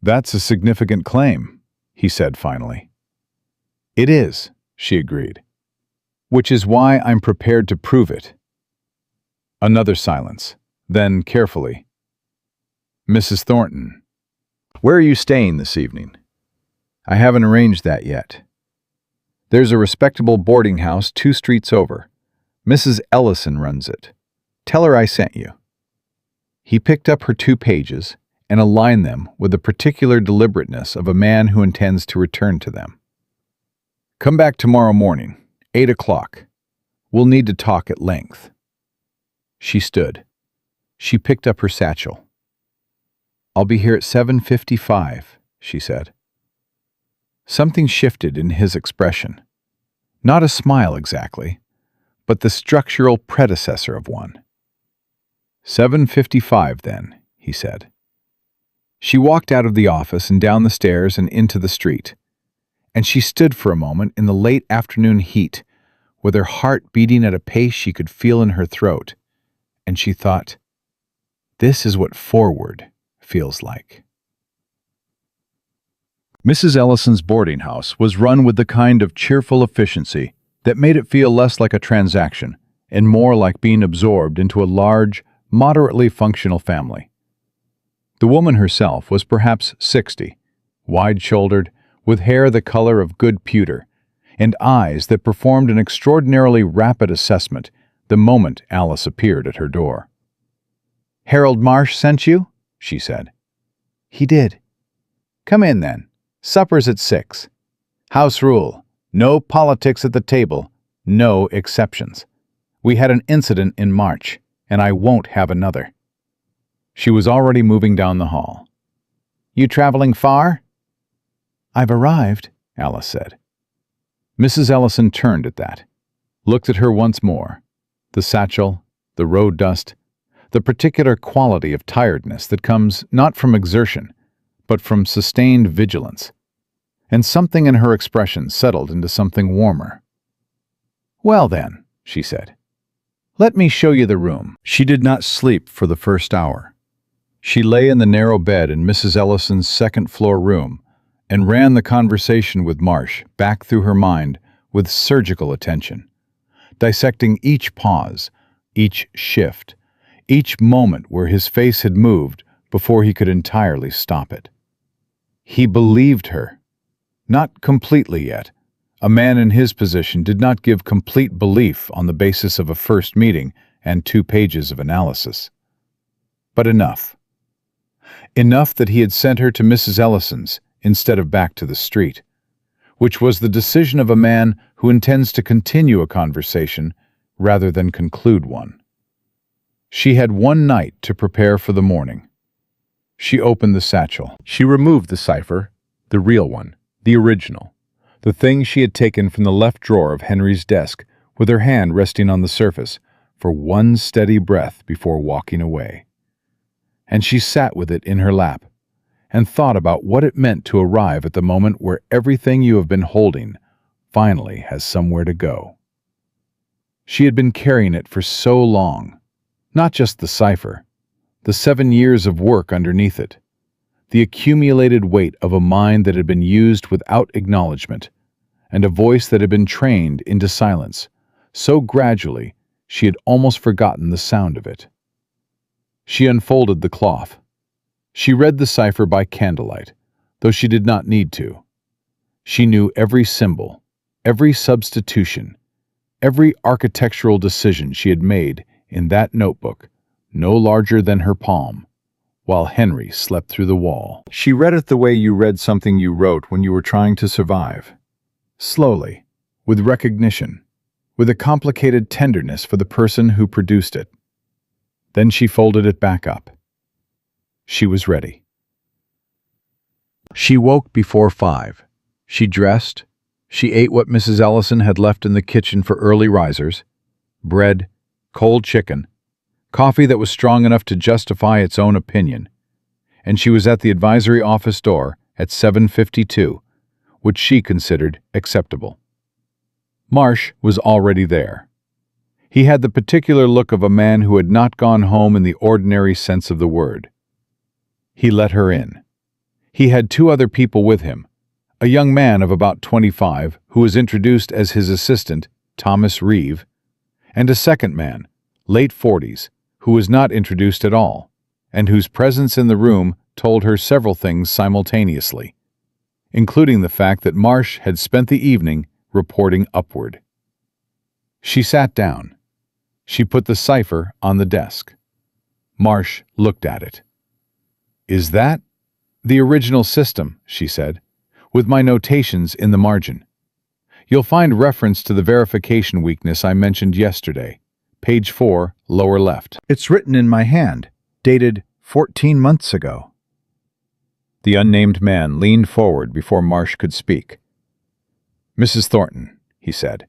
"That's a significant claim," he said finally. "It is," she agreed. "Which is why I'm prepared to prove it." Another silence. Then, carefully, "Mrs. Thornton, where are you staying this evening?" "I haven't arranged that yet. There's a respectable boarding house 2 streets over. Mrs. Ellison runs it. Tell her I sent you." He picked up her 2 pages and aligned them with the particular deliberateness of a man who intends to return to them. "Come back tomorrow morning, 8 o'clock. We'll need to talk at length." She stood. She picked up her satchel. "I'll be here at 7:55, she said. Something shifted in his expression. Not a smile exactly, but the structural predecessor of one. 7:55 then, he said. She walked out of the office and down the stairs and into the street, and she stood for a moment in the late afternoon heat, with her heart beating at a pace she could feel in her throat, and she thought, this is what forward feels like. Mrs. Ellison's boarding house was run with the kind of cheerful efficiency that made it feel less like a transaction and more like being absorbed into a large, moderately functional family. The woman herself was perhaps 60, wide-shouldered, with hair the color of good pewter, and eyes that performed an extraordinarily rapid assessment the moment Alice appeared at her door. "Harold Marsh sent you?" she said. "He did." "Come in, then. Supper's at 6. House rule. No politics at the table. No exceptions. We had an incident in March, and I won't have another." She was already moving down the hall. "You traveling far?" "I've arrived," Alice said. Mrs. Ellison turned at that, looked at her once more. The satchel, the road dust, the particular quality of tiredness that comes not from exertion, but from sustained vigilance. And something in her expression settled into something warmer. "Well then," she said, "let me show you the room." She did not sleep for the first hour. She lay in the narrow bed in Mrs. Ellison's second-floor room and ran the conversation with Marsh back through her mind with surgical attention, dissecting each pause, each shift, each moment where his face had moved before he could entirely stop it. He believed her. Not completely yet. A man in his position did not give complete belief on the basis of a first meeting and 2 pages of analysis. But enough. Enough that he had sent her to Mrs. Ellison's instead of back to the street, which was the decision of a man who intends to continue a conversation rather than conclude one. She had one night to prepare for the morning. She opened the satchel. She removed the cipher, the real one, the original, the thing she had taken from the left drawer of Henry's desk, with her hand resting on the surface, for one steady breath before walking away. And she sat with it in her lap, and thought about what it meant to arrive at the moment where everything you have been holding finally has somewhere to go. She had been carrying it for so long, not just the cipher, the 7 years of work underneath it, the accumulated weight of a mind that had been used without acknowledgement, and a voice that had been trained into silence, so gradually she had almost forgotten the sound of it. She unfolded the cloth. She read the cipher by candlelight, though she did not need to. She knew every symbol, every substitution, every architectural decision she had made in that notebook, no larger than her palm, while Henry slept through the wall. She read it the way you read something you wrote when you were trying to survive. Slowly, with recognition, with a complicated tenderness for the person who produced it. Then she folded it back up. She was ready. She woke before 5. She dressed. She ate what Mrs. Ellison had left in the kitchen for early risers: bread, cold chicken, coffee that was strong enough to justify its own opinion. And she was at the advisory office door at 7:52, which she considered acceptable. Marsh was already there. He had the particular look of a man who had not gone home in the ordinary sense of the word. He let her in. He had 2 other people with him, a young man of about 25 who was introduced as his assistant, Thomas Reeve, and a second man, late 40s, who was not introduced at all, and whose presence in the room told her several things simultaneously, including the fact that Marsh had spent the evening reporting upward. She sat down. She put the cipher on the desk. Marsh looked at it. "Is that the original system?" she said, "with my notations in the margin. You'll find reference to the verification weakness I mentioned yesterday, page 4, lower left. It's written in my hand, dated 14 months ago." The unnamed man leaned forward before Marsh could speak. "Mrs. Thornton," he said.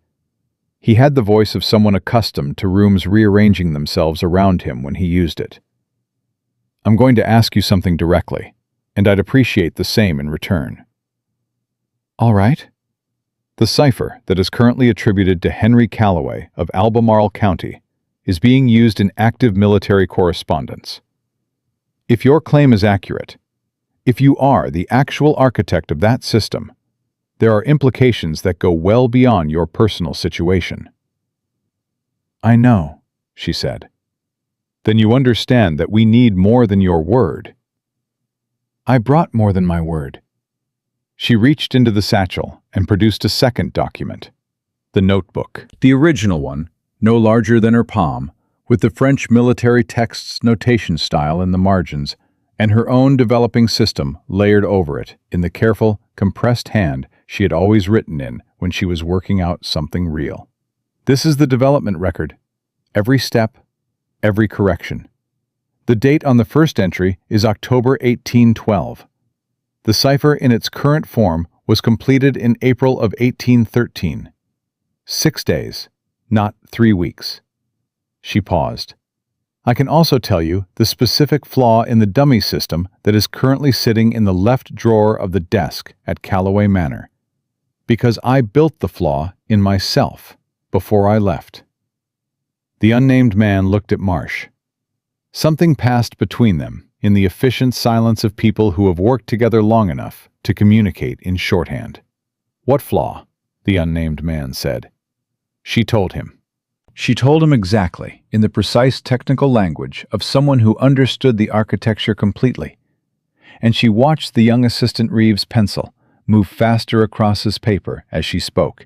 He had the voice of someone accustomed to rooms rearranging themselves around him when he used it. "I'm going to ask you something directly, and I'd appreciate the same in return." "All right." "The cipher that is currently attributed to Henry Calloway of Albemarle County is being used in active military correspondence. If your claim is accurate, if you are the actual architect of that system, there are implications that go well beyond your personal situation." "I know," she said. "Then you understand that we need more than your word." "I brought more than my word." She reached into the satchel and produced a second document, the notebook. The original one, no larger than her palm, with the French military text's notation style in the margins, and her own developing system layered over it in the careful, compressed hand she had always written in when she was working out something real. This is the development record. Every step, every correction. The date on the first entry is October 1812. The cipher in its current form was completed in April of 1813. 6 days, not 3 weeks. She paused. I can also tell you the specific flaw in the dummy system that is currently sitting in the left drawer of the desk at Callaway Manor, because I built the flaw in myself before I left. The unnamed man looked at Marsh. Something passed between them in the efficient silence of people who have worked together long enough to communicate in shorthand. What flaw? The unnamed man said. She told him. She told him exactly, in the precise technical language of someone who understood the architecture completely. And she watched the young assistant Reeves' pencil move faster across his paper as she spoke.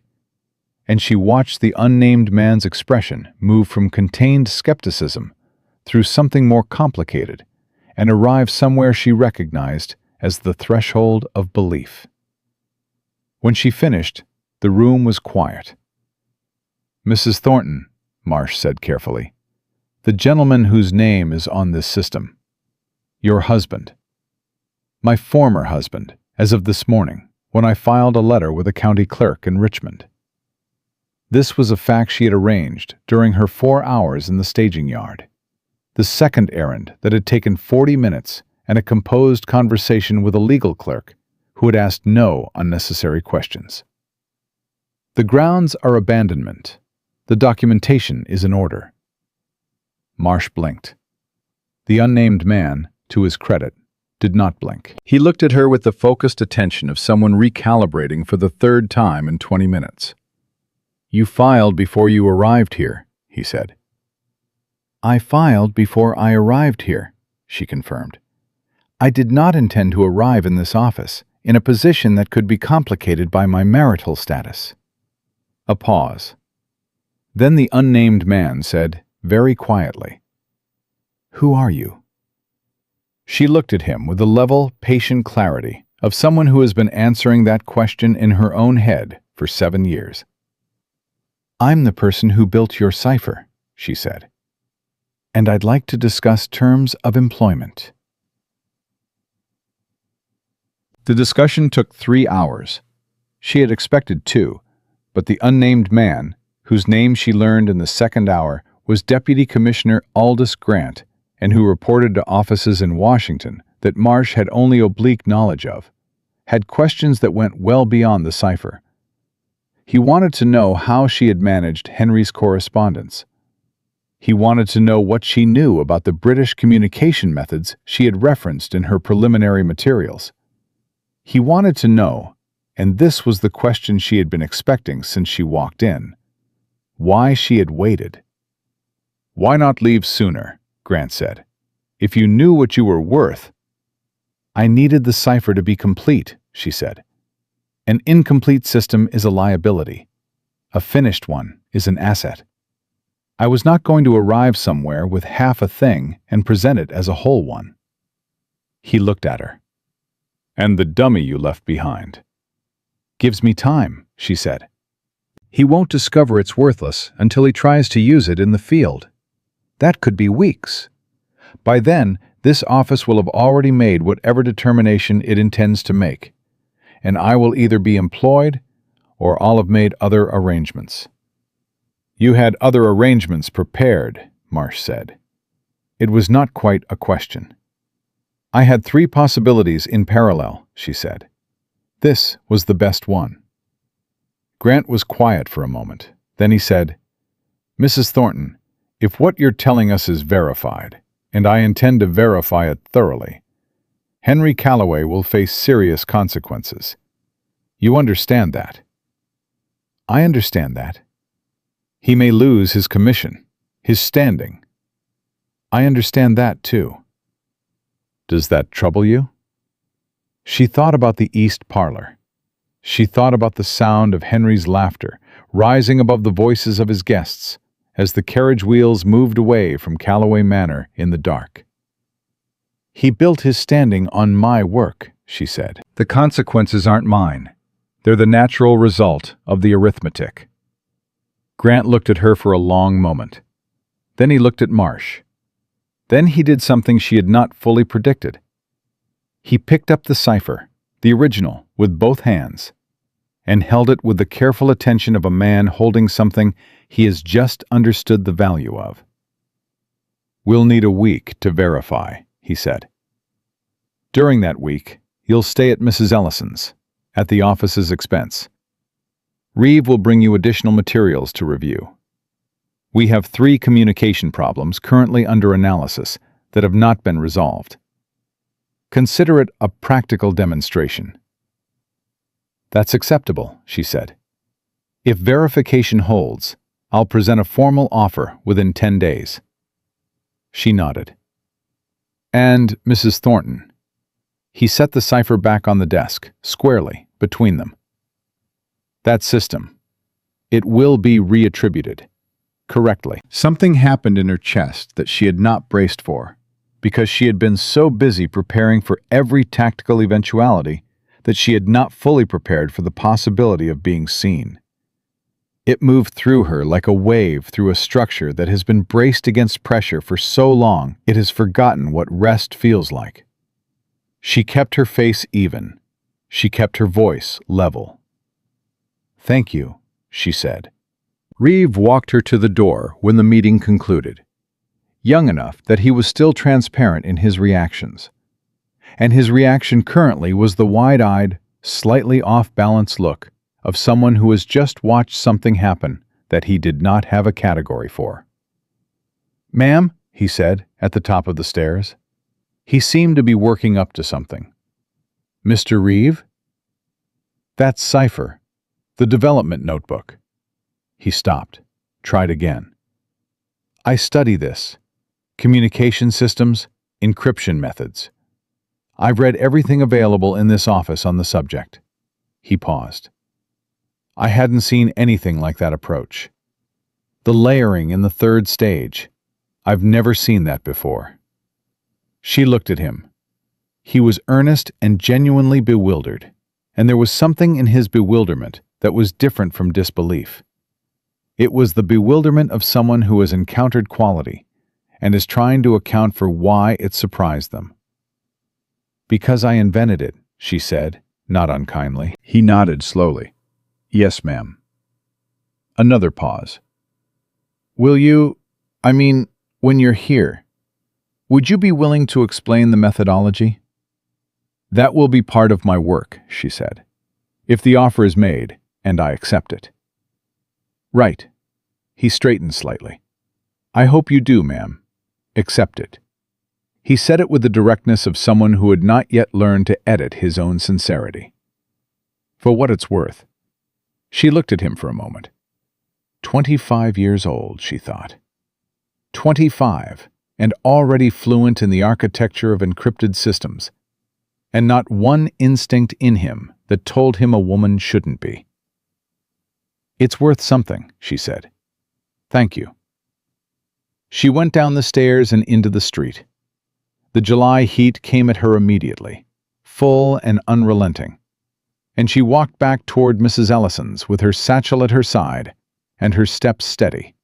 And she watched the unnamed man's expression move from contained skepticism through something more complicated and arrive somewhere she recognized as the threshold of belief. When she finished, the room was quiet. Mrs. Thornton, Marsh said carefully, the gentleman whose name is on this system. Your husband. My former husband, as of this morning, when I filed a letter with a county clerk in Richmond. This was a fact she had arranged during her 4 hours in the staging yard. The second errand that had taken 40 minutes and a composed conversation with a legal clerk who had asked no unnecessary questions. The grounds are abandonment. The documentation is in order. Marsh blinked. The unnamed man, to his credit, did not blink. He looked at her with the focused attention of someone recalibrating for the third time in 20 minutes. You filed before you arrived here, he said. I filed before I arrived here, she confirmed. I did not intend to arrive in this office in a position that could be complicated by my marital status. A pause. Then the unnamed man said, very quietly, Who are you? She looked at him with the level, patient clarity of someone who has been answering that question in her own head for 7 years. I'm the person who built your cipher, she said. And I'd like to discuss terms of employment. The discussion took 3 hours. She had expected 2, but the unnamed man, whose name she learned in the second hour was Deputy Commissioner Aldous Grant, and who reported to offices in Washington that Marsh had only oblique knowledge of, had questions that went well beyond the cipher. He wanted to know how she had managed Henry's correspondence. He wanted to know what she knew about the British communication methods she had referenced in her preliminary materials. He wanted to know, and this was the question she had been expecting since she walked in, why she had waited. Why not leave sooner? Grant said. If you knew what you were worth. I needed the cipher to be complete, she said. An incomplete system is a liability. A finished one is an asset. I was not going to arrive somewhere with half a thing and present it as a whole one. He looked at her. And the dummy you left behind. Gives me time, she said. He won't discover it's worthless until he tries to use it in the field. That could be weeks. By then, this office will have already made whatever determination it intends to make, and I will either be employed or I'll have made other arrangements. You had other arrangements prepared, Marsh said. It was not quite a question. I had 3 possibilities in parallel, she said. This was the best one. Grant was quiet for a moment. Then he said, Mrs. Thornton, if what you're telling us is verified, and I intend to verify it thoroughly, Henry Callaway will face serious consequences. You understand that? I understand that. He may lose his commission, his standing. I understand that too. Does that trouble you? She thought about the East Parlor. She thought about the sound of Henry's laughter rising above the voices of his guests as the carriage wheels moved away from Callaway Manor in the dark. He built his standing on my work, she said. The consequences aren't mine. They're the natural result of the arithmetic. Grant looked at her for a long moment. Then he looked at Marsh. Then he did something she had not fully predicted. He picked up the cipher, the original, with both hands, and held it with the careful attention of a man holding something he has just understood the value of. "We'll need a week to verify," he said. "During that week, you'll stay at Mrs. Ellison's, at the office's expense. Reeve will bring you additional materials to review. We have 3 communication problems currently under analysis that have not been resolved. Consider it a practical demonstration." "That's acceptable," she said. "If verification holds, I'll present a formal offer within 10 days. She nodded. "And Mrs. Thornton." He set the cipher back on the desk, squarely, between them. "That system. It will be reattributed. Correctly." Something happened in her chest that she had not braced for, because she had been so busy preparing for every tactical eventuality that she had not fully prepared for the possibility of being seen. It moved through her like a wave through a structure that has been braced against pressure for so long it has forgotten what rest feels like. She kept her face even. She kept her voice level. "Thank you," she said. Reeve walked her to the door when the meeting concluded, young enough that he was still transparent in his reactions. And his reaction currently was the wide-eyed, slightly off-balance look of someone who has just watched something happen that he did not have a category for. "Ma'am," he said at the top of the stairs. He seemed to be working up to something. "Mr. Reeve?" "That's cipher. The development notebook." He stopped, tried again. "I study this. Communication systems, encryption methods. I've read everything available in this office on the subject." He paused. "I hadn't seen anything like that approach. The layering in the 3rd stage. I've never seen that before." She looked at him. He was earnest and genuinely bewildered, and there was something in his bewilderment that was different from disbelief. It was the bewilderment of someone who has encountered quality and is trying to account for why it surprised them. "Because I invented it," she said, not unkindly. He nodded slowly. "Yes, ma'am." Another pause. "Will you, when you're here, would you be willing to explain the methodology?" "That will be part of my work," she said, "if the offer is made and I accept it." "Right." He straightened slightly. "I hope you do, ma'am. Accept it." He said it with the directness of someone who had not yet learned to edit his own sincerity. For what it's worth. She looked at him for a moment. 25 years old, she thought. 25, and already fluent in the architecture of encrypted systems, and not one instinct in him that told him a woman shouldn't be. "It's worth something," she said. "Thank you." She went down the stairs and into the street. The July heat came at her immediately, full and unrelenting, and she walked back toward Mrs. Ellison's with her satchel at her side and her steps steady.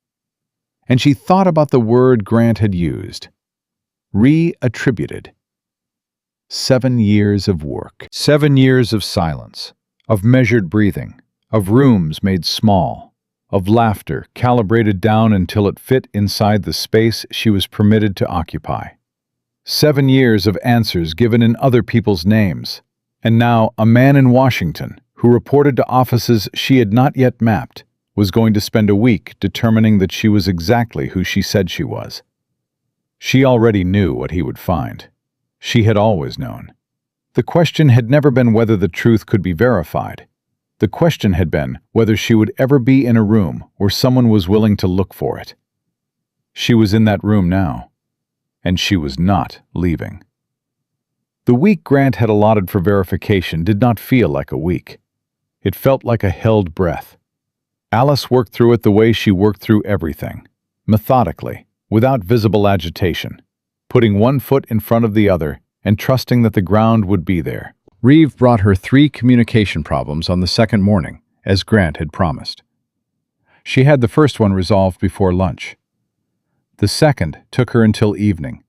And she thought about the word Grant had used, reattributed. 7 years of work. 7 years of silence, of measured breathing, of rooms made small, of laughter calibrated down until it fit inside the space she was permitted to occupy. 7 years of answers given in other people's names, and now a man in Washington who reported to offices she had not yet mapped was going to spend a week determining that she was exactly who she said she was. She already knew what he would find. She had always known. The question had never been whether the truth could be verified. The question had been whether she would ever be in a room where someone was willing to look for it. She was in that room now, and she was not leaving. The week Grant had allotted for verification did not feel like a week. It felt like a held breath. Alice worked through it the way she worked through everything, methodically, without visible agitation, putting one foot in front of the other and trusting that the ground would be there. Reeve brought her 3 communication problems on the second morning, as Grant had promised. She had the first one resolved before lunch. The second took her until evening,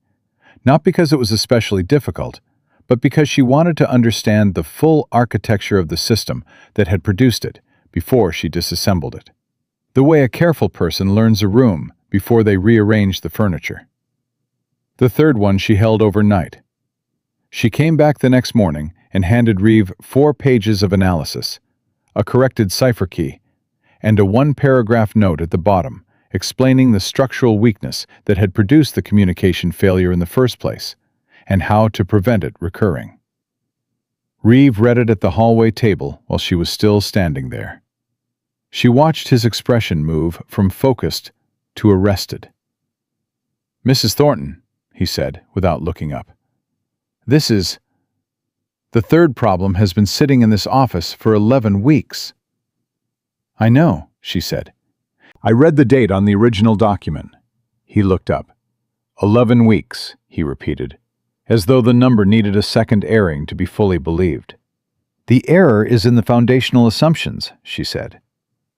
not because it was especially difficult, but because she wanted to understand the full architecture of the system that had produced it before she disassembled it. The way a careful person learns a room before they rearrange the furniture. The third one she held overnight. She came back the next morning and handed Reeve 4 pages of analysis, a corrected cipher key, and a 1-paragraph note at the bottom explaining the structural weakness that had produced the communication failure in the first place, and how to prevent it recurring. Reeve read it at the hallway table while she was still standing there. She watched his expression move from focused to arrested. "Mrs. Thornton," he said, without looking up. "This is... The third problem has been sitting in this office for 11 weeks. "I know," she said. "I read the date on the original document." He looked up. 11 weeks, he repeated, as though the number needed a second airing to be fully believed. "The error is in the foundational assumptions," she said.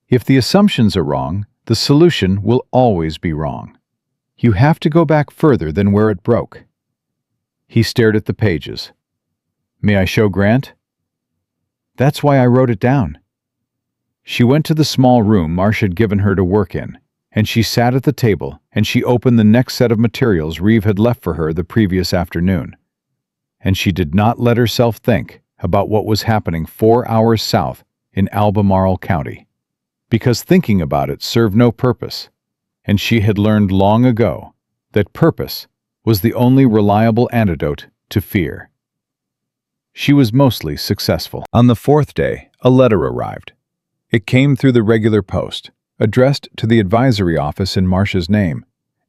"If the assumptions are wrong, the solution will always be wrong. You have to go back further than where it broke." He stared at the pages. "May I show Grant?" "That's why I wrote it down." She went to the small room Marsh had given her to work in, and she sat at the table and she opened the next set of materials Reeve had left for her the previous afternoon. And she did not let herself think about what was happening 4 hours south in Albemarle County, because thinking about it served no purpose, and she had learned long ago that purpose was the only reliable antidote to fear. She was mostly successful. On the 4th day, a letter arrived. It came through the regular post, addressed to the advisory office in Marsh's name,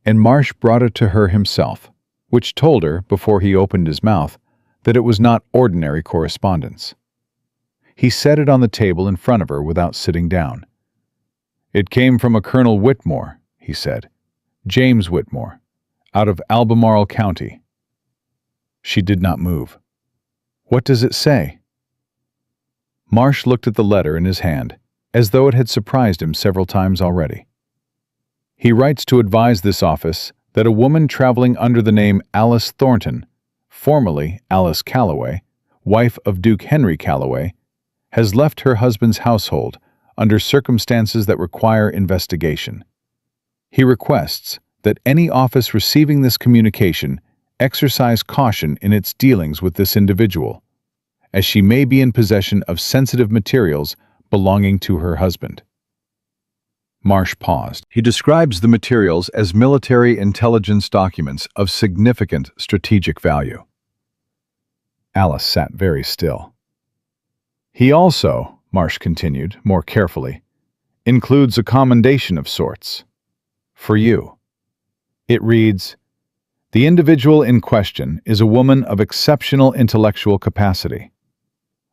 and Marsh brought it to her himself, which told her, before he opened his mouth, that it was not ordinary correspondence. He set it on the table in front of her without sitting down. "It came from a Colonel Whitmore," he said. "James Whitmore, out of Albemarle County." She did not move. "What does it say?" Marsh looked at the letter in his hand, as though it had surprised him several times already. "He writes to advise this office that a woman traveling under the name Alice Thornton, formerly Alice Calloway, wife of Duke Henry Calloway, has left her husband's household under circumstances that require investigation. He requests that any office receiving this communication exercise caution in its dealings with this individual, as she may be in possession of sensitive materials belonging to her husband." Marsh paused. He describes the materials as military intelligence documents of significant strategic value. Alice sat very still. "He also," Marsh continued, more carefully, "includes a commendation of sorts. For you. It reads, 'The individual in question is a woman of exceptional intellectual capacity.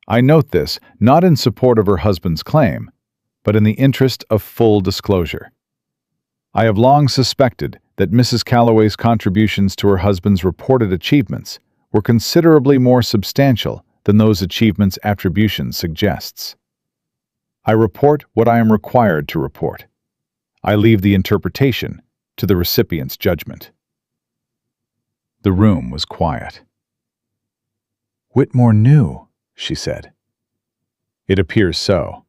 I note this not in support of her husband's claim, but in the interest of full disclosure. I have long suspected that Mrs. Calloway's contributions to her husband's reported achievements were considerably more substantial than those achievements' attribution suggests. I report what I am required to report. I leave the interpretation to the recipient's judgment.'" The room was quiet. "Whitmore knew," she said. "It appears so."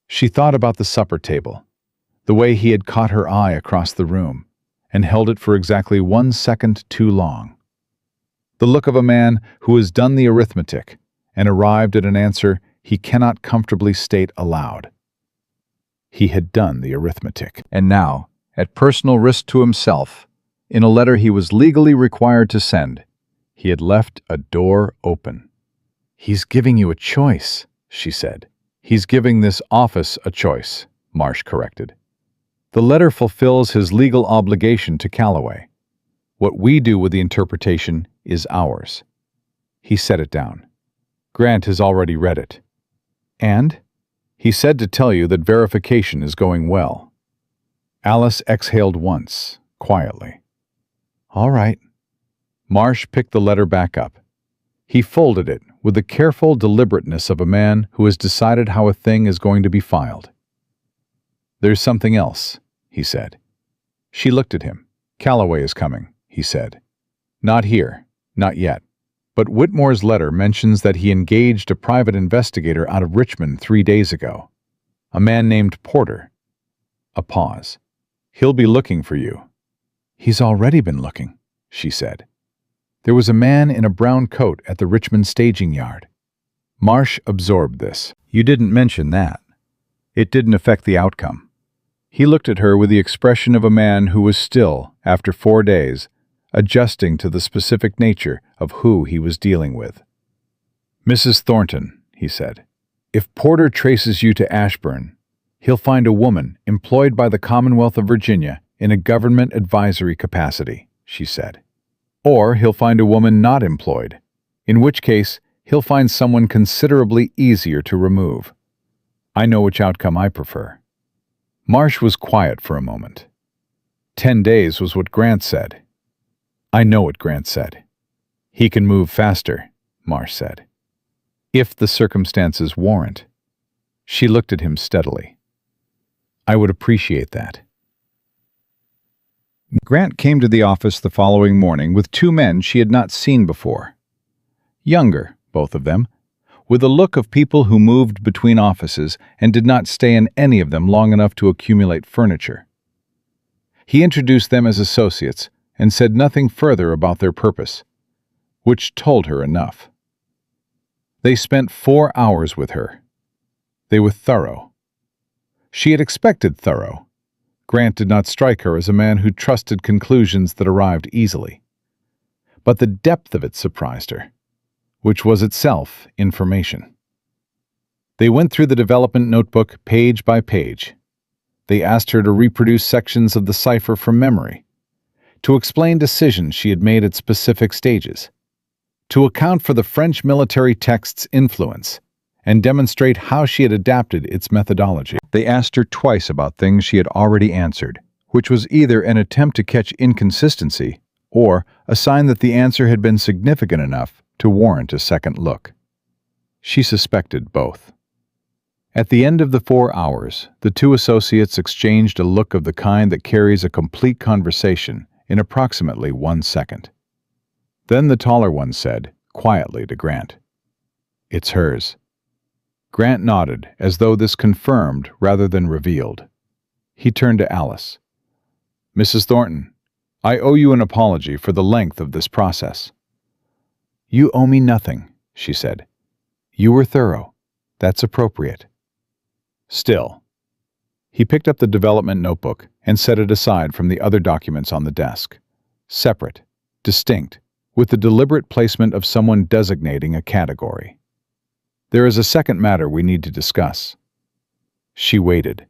She thought about the supper table, the way he had caught her eye across the room, and held it for exactly 1 second too long. The look of a man who has done the arithmetic and arrived at an answer he cannot comfortably state aloud. He had done the arithmetic, and now, at personal risk to himself, in a letter he was legally required to send, he had left a door open. "He's giving you a choice," she said. "He's giving this office a choice," Marsh corrected. "The letter fulfills his legal obligation to Calloway. What we do with the interpretation is ours." He set it down. "Grant has already read it. And he said to tell you that verification is going well." Alice exhaled once, quietly. "All right." Marsh picked the letter back up. He folded it with the careful deliberateness of a man who has decided how a thing is going to be filed. "There's something else," he said. She looked at him. "Calloway is coming," he said. "Not here, not yet. But Whitmore's letter mentions that he engaged a private investigator out of Richmond 3 days ago. A man named Porter." A pause. "He'll be looking for you." "He's already been looking," she said. "There was a man in a brown coat at the Richmond staging yard." Marsh absorbed this. "You didn't mention that." "It didn't affect the outcome." He looked at her with the expression of a man who was still, after 4 days, adjusting to the specific nature of who he was dealing with. "Mrs. Thornton," he said, "if Porter traces you to Ashburn, he'll find a woman employed by the Commonwealth of Virginia in a government advisory capacity," she said. "Or he'll find a woman not employed, in which case he'll find someone considerably easier to remove. I know which outcome I prefer." Marsh was quiet for a moment. 10 days was what Grant said. "I know what Grant said." "He can move faster," Marsh said. "If the circumstances warrant." She looked at him steadily. "I would appreciate that." Grant came to the office the following morning with 2 men she had not seen before. Younger, both of them, with a look of people who moved between offices and did not stay in any of them long enough to accumulate furniture. He introduced them as associates and said nothing further about their purpose, which told her enough. They spent 4 hours with her. They were thorough. She had expected thorough. Grant did not strike her as a man who trusted conclusions that arrived easily. But the depth of it surprised her, which was itself information. They went through the development notebook page by page. They asked her to reproduce sections of the cipher from memory, to explain decisions she had made at specific stages, to account for the French military text's influence, and demonstrate how she had adapted its methodology. They asked her twice about things she had already answered, which was either an attempt to catch inconsistency or a sign that the answer had been significant enough to warrant a second look. She suspected both. At the end of the 4 hours, the 2 associates exchanged a look of the kind that carries a complete conversation in approximately 1 second. Then the taller one said, quietly to Grant, "It's hers." Grant nodded, as though this confirmed rather than revealed. He turned to Alice. "Mrs. Thornton, I owe you an apology for the length of this process." "You owe me nothing," she said. "You were thorough. That's appropriate." Still. He picked up the development notebook and set it aside from the other documents on the desk. Separate, distinct, with the deliberate placement of someone designating a category. "There is a second matter we need to discuss." She waited.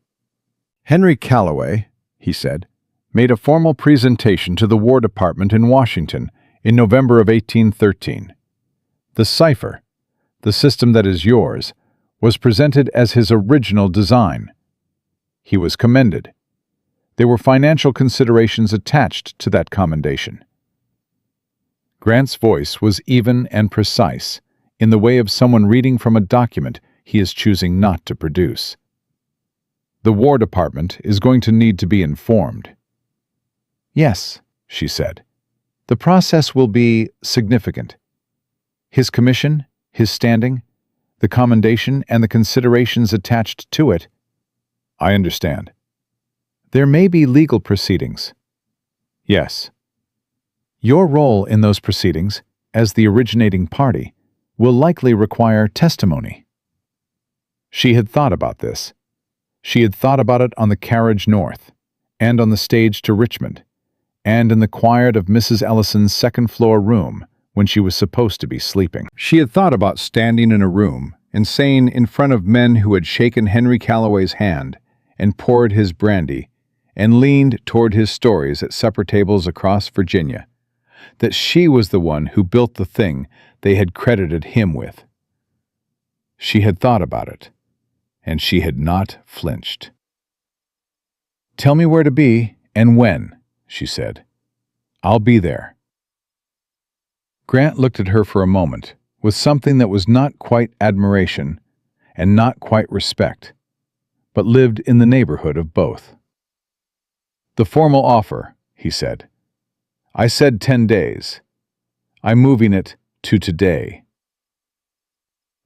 "Henry Calloway," he said, "made a formal presentation to the War Department in Washington in November of 1813. The cipher, the system that is yours, was presented as his original design. He was commended. There were financial considerations attached to that commendation." Grant's voice was even and precise, in the way of someone reading from a document he is choosing not to produce. "The War Department is going to need to be informed." "Yes," she said. "The process will be significant. His commission, his standing, the commendation, and the considerations attached to it." "I understand." "There may be legal proceedings." "Yes." "Your role in those proceedings, as the originating party, will likely require testimony." She had thought about this. She had thought about it on the carriage north, and on the stage to Richmond, and in the quiet of Mrs. Ellison's second-floor room when she was supposed to be sleeping. She had thought about standing in a room and saying in front of men who had shaken Henry Calloway's hand and poured his brandy and leaned toward his stories at supper tables across Virginia, that she was the one who built the thing they had credited him with. She had thought about it, and she had not flinched. "Tell me where to be and when," she said. "I'll be there." Grant looked at her for a moment, with something that was not quite admiration and not quite respect, but lived in the neighborhood of both. "The formal offer," he said. "I said 10 days. I'm moving it to today."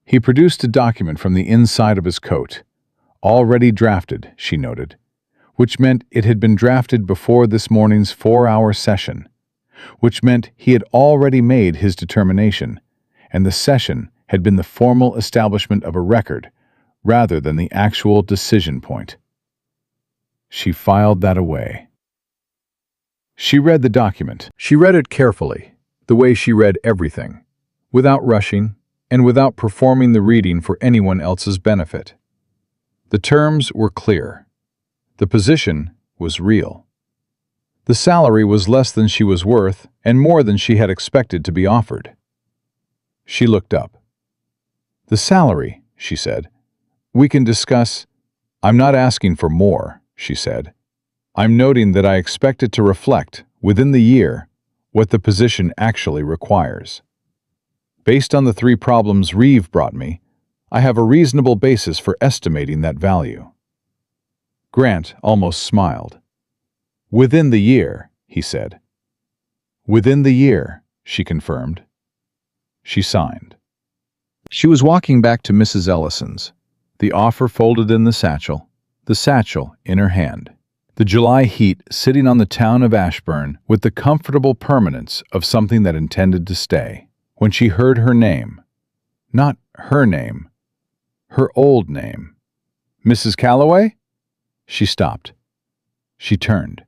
He produced a document from the inside of his coat, already drafted, she noted, which meant it had been drafted before this morning's 4-hour session, which meant he had already made his determination, and the session had been the formal establishment of a record rather than the actual decision point. She filed that away. She read the document. She read it carefully, the way she read everything, without rushing and without performing the reading for anyone else's benefit. The terms were clear. The position was real. The salary was less than she was worth and more than she had expected to be offered. She looked up. "The salary," she said. "We can discuss—" "I'm not asking for more," she said. "I'm noting that I expect it to reflect, within the year, what the position actually requires. Based on the 3 problems Reeve brought me, I have a reasonable basis for estimating that value." Grant almost smiled. "Within the year," he said. "Within the year," she confirmed. She signed. She was walking back to Mrs. Ellison's, the offer folded in the satchel in her hand. The July heat sitting on the town of Ashburn with the comfortable permanence of something that intended to stay. When she heard her name, not her name, her old name, "Mrs. Calloway?" She stopped. She turned.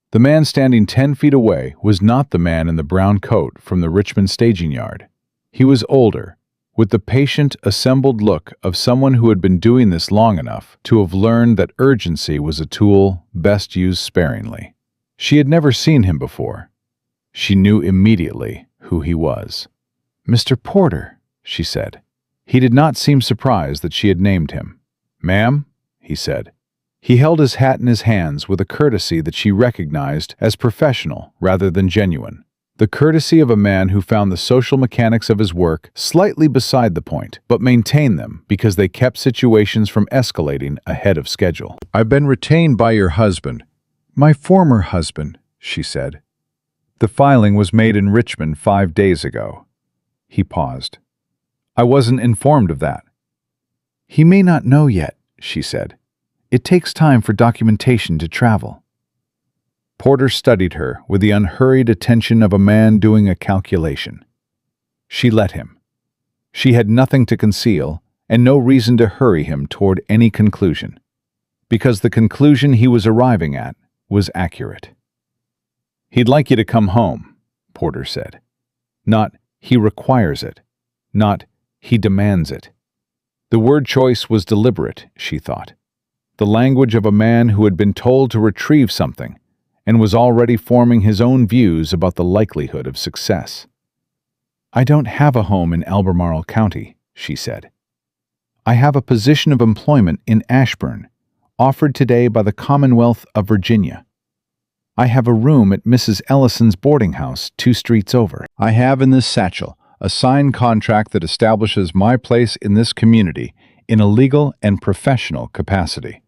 The man standing 10 feet away was not the man in the brown coat from the Richmond staging yard. He was older, with the patient, assembled look of someone who had been doing this long enough to have learned that urgency was a tool best used sparingly. She had never seen him before. She knew immediately who he was. "Mr. Porter," she said. He did not seem surprised that she had named him. "Ma'am," he said. He held his hat in his hands with a courtesy that she recognized as professional rather than genuine. The courtesy of a man who found the social mechanics of his work slightly beside the point, but maintained them because they kept situations from escalating ahead of schedule. "I've been retained by your husband." "My former husband," she said. "The filing was made in Richmond 5 days ago." He paused. "I wasn't informed of that." "He may not know yet," she said. "It takes time for documentation to travel." Porter studied her with the unhurried attention of a man doing a calculation. She let him. She had nothing to conceal and no reason to hurry him toward any conclusion, because the conclusion he was arriving at was accurate. "He'd like you to come home," Porter said. Not, "he requires it," not, "he demands it." The word choice was deliberate, she thought. The language of a man who had been told to retrieve something and was already forming his own views about the likelihood of success. "I don't have a home in Albemarle County," she said. "I have a position of employment in Ashburn, offered today by the Commonwealth of Virginia. I have a room at Mrs. Ellison's boarding house 2 streets over. I have in this satchel a signed contract that establishes my place in this community in a legal and professional capacity."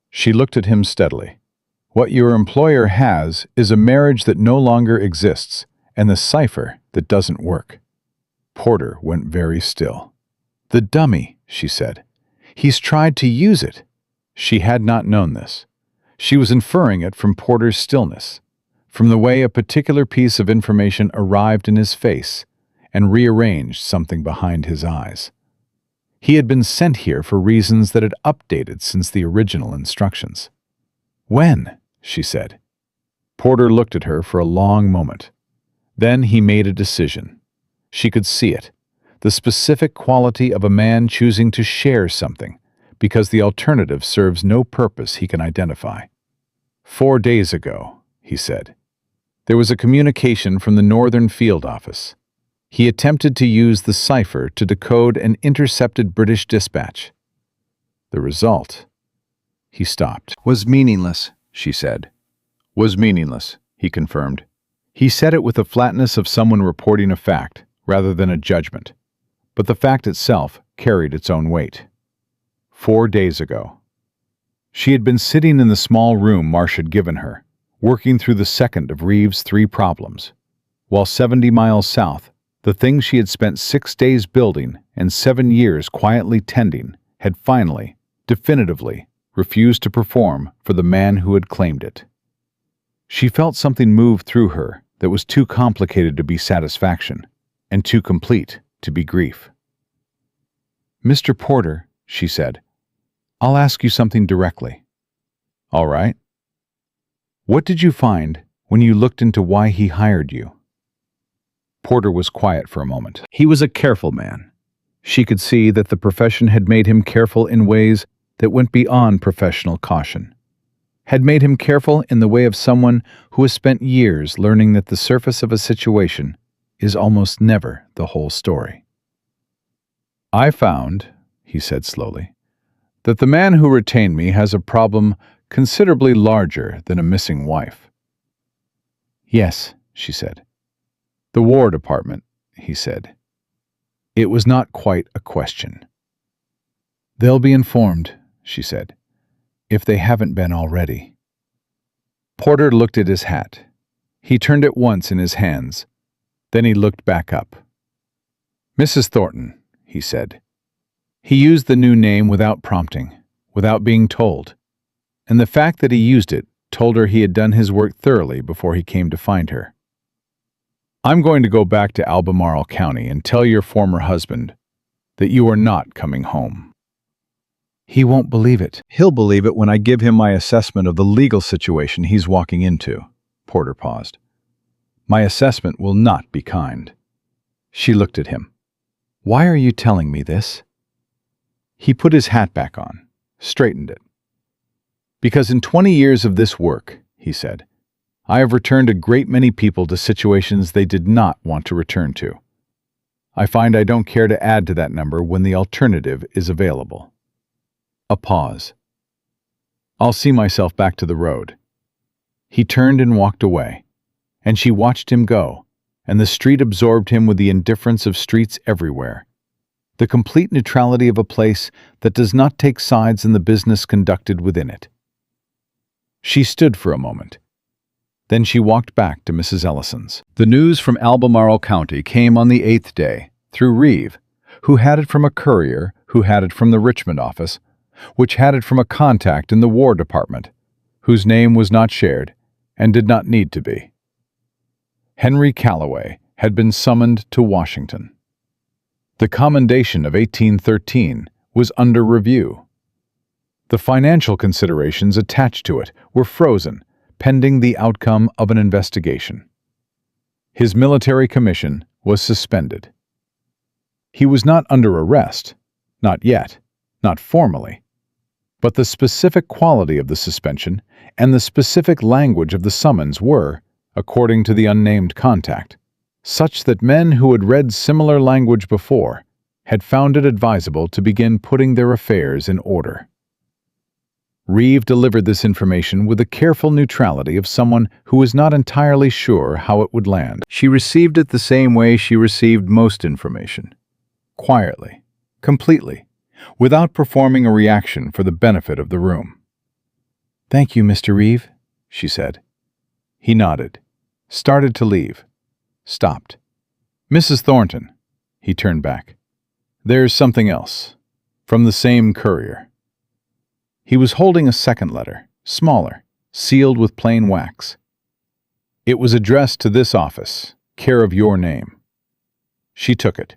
She looked at him steadily. "What your employer has is a marriage that no longer exists, and the cipher that doesn't work." Porter went very still. "The dummy," she said. "He's tried to use it." She had not known this. She was inferring it from Porter's stillness, from the way a particular piece of information arrived in his face and rearranged something behind his eyes. He had been sent here for reasons that had updated since the original instructions. "When?" she said. Porter looked at her for a long moment. Then he made a decision. She could see it, the specific quality of a man choosing to share something, because the alternative serves no purpose he can identify. "4 days ago," he said. "There was a communication from the Northern Field Office. He attempted to use the cipher to decode an intercepted British dispatch. The result—" He stopped. "Was meaningless," she said. "Was meaningless," he confirmed. He said it with the flatness of someone reporting a fact, rather than a judgment. but the fact itself carried its own weight. 4 days ago. She had been sitting in the small room Marsh had given her, working through the second of Reeves' 3 problems, while 70 miles south, the thing she had spent 6 days building and 7 years quietly tending had finally, definitively, refused to perform for the man who had claimed it. She felt something move through her that was too complicated to be satisfaction, and too complete to be grief. "Mr. Porter," she said, "I'll ask you something directly." "All right." "What did you find when you looked into why he hired you?" Porter was quiet for a moment. He was a careful man. She could see that the profession had made him careful in ways that went beyond professional caution, had made him careful in the way of someone who has spent years learning that the surface of a situation is almost never the whole story. "I found," he said slowly, "that the man who retained me has a problem considerably larger than a missing wife." "Yes," she said. "The War Department," he said. It was not quite a question. "They'll be informed," she said, "if they haven't been already." Porter looked at his hat. He turned it once in his hands. Then he looked back up. "Mrs. Thornton," he said. He used the new name without prompting, without being told, and the fact that he used it told her he had done his work thoroughly before he came to find her. "I'm going to go back to Albemarle County and tell your former husband that you are not coming home." "He won't believe it." "He'll believe it when I give him my assessment of the legal situation he's walking into." Porter paused. "My assessment will not be kind." She looked at him. "Why are you telling me this?" He put his hat back on, straightened it. "Because in 20 years of this work," he said, "I have returned a great many people to situations they did not want to return to. I find I don't care to add to that number when the alternative is available." A pause. "I'll see myself back to the road." He turned and walked away, and she watched him go, and the street absorbed him with the indifference of streets everywhere, the complete neutrality of a place that does not take sides in the business conducted within it. She stood for a moment. Then she walked back to Mrs. Ellison's. The news from Albemarle County came on the 8th day, through Reeve, who had it from a courier, who had it from the Richmond office, which had it from a contact in the War Department, whose name was not shared and did not need to be. Henry Calloway had been summoned to Washington. The commendation of 1813 was under review. The financial considerations attached to it were frozen, pending the outcome of an investigation. His military commission was suspended. He was not under arrest, not yet, not formally, but the specific quality of the suspension and the specific language of the summons were, according to the unnamed contact, such that men who had read similar language before had found it advisable to begin putting their affairs in order. Reeve delivered this information with the careful neutrality of someone who was not entirely sure how it would land. She received it the same way she received most information, quietly, completely, without performing a reaction for the benefit of the room. "Thank you, Mr. Reeve," she said. He nodded, started to leave, stopped. "Mrs. Thornton," he turned back. "There's something else, from the same courier." He was holding a second letter, smaller, sealed with plain wax. It was addressed to this office, care of your name. She took it.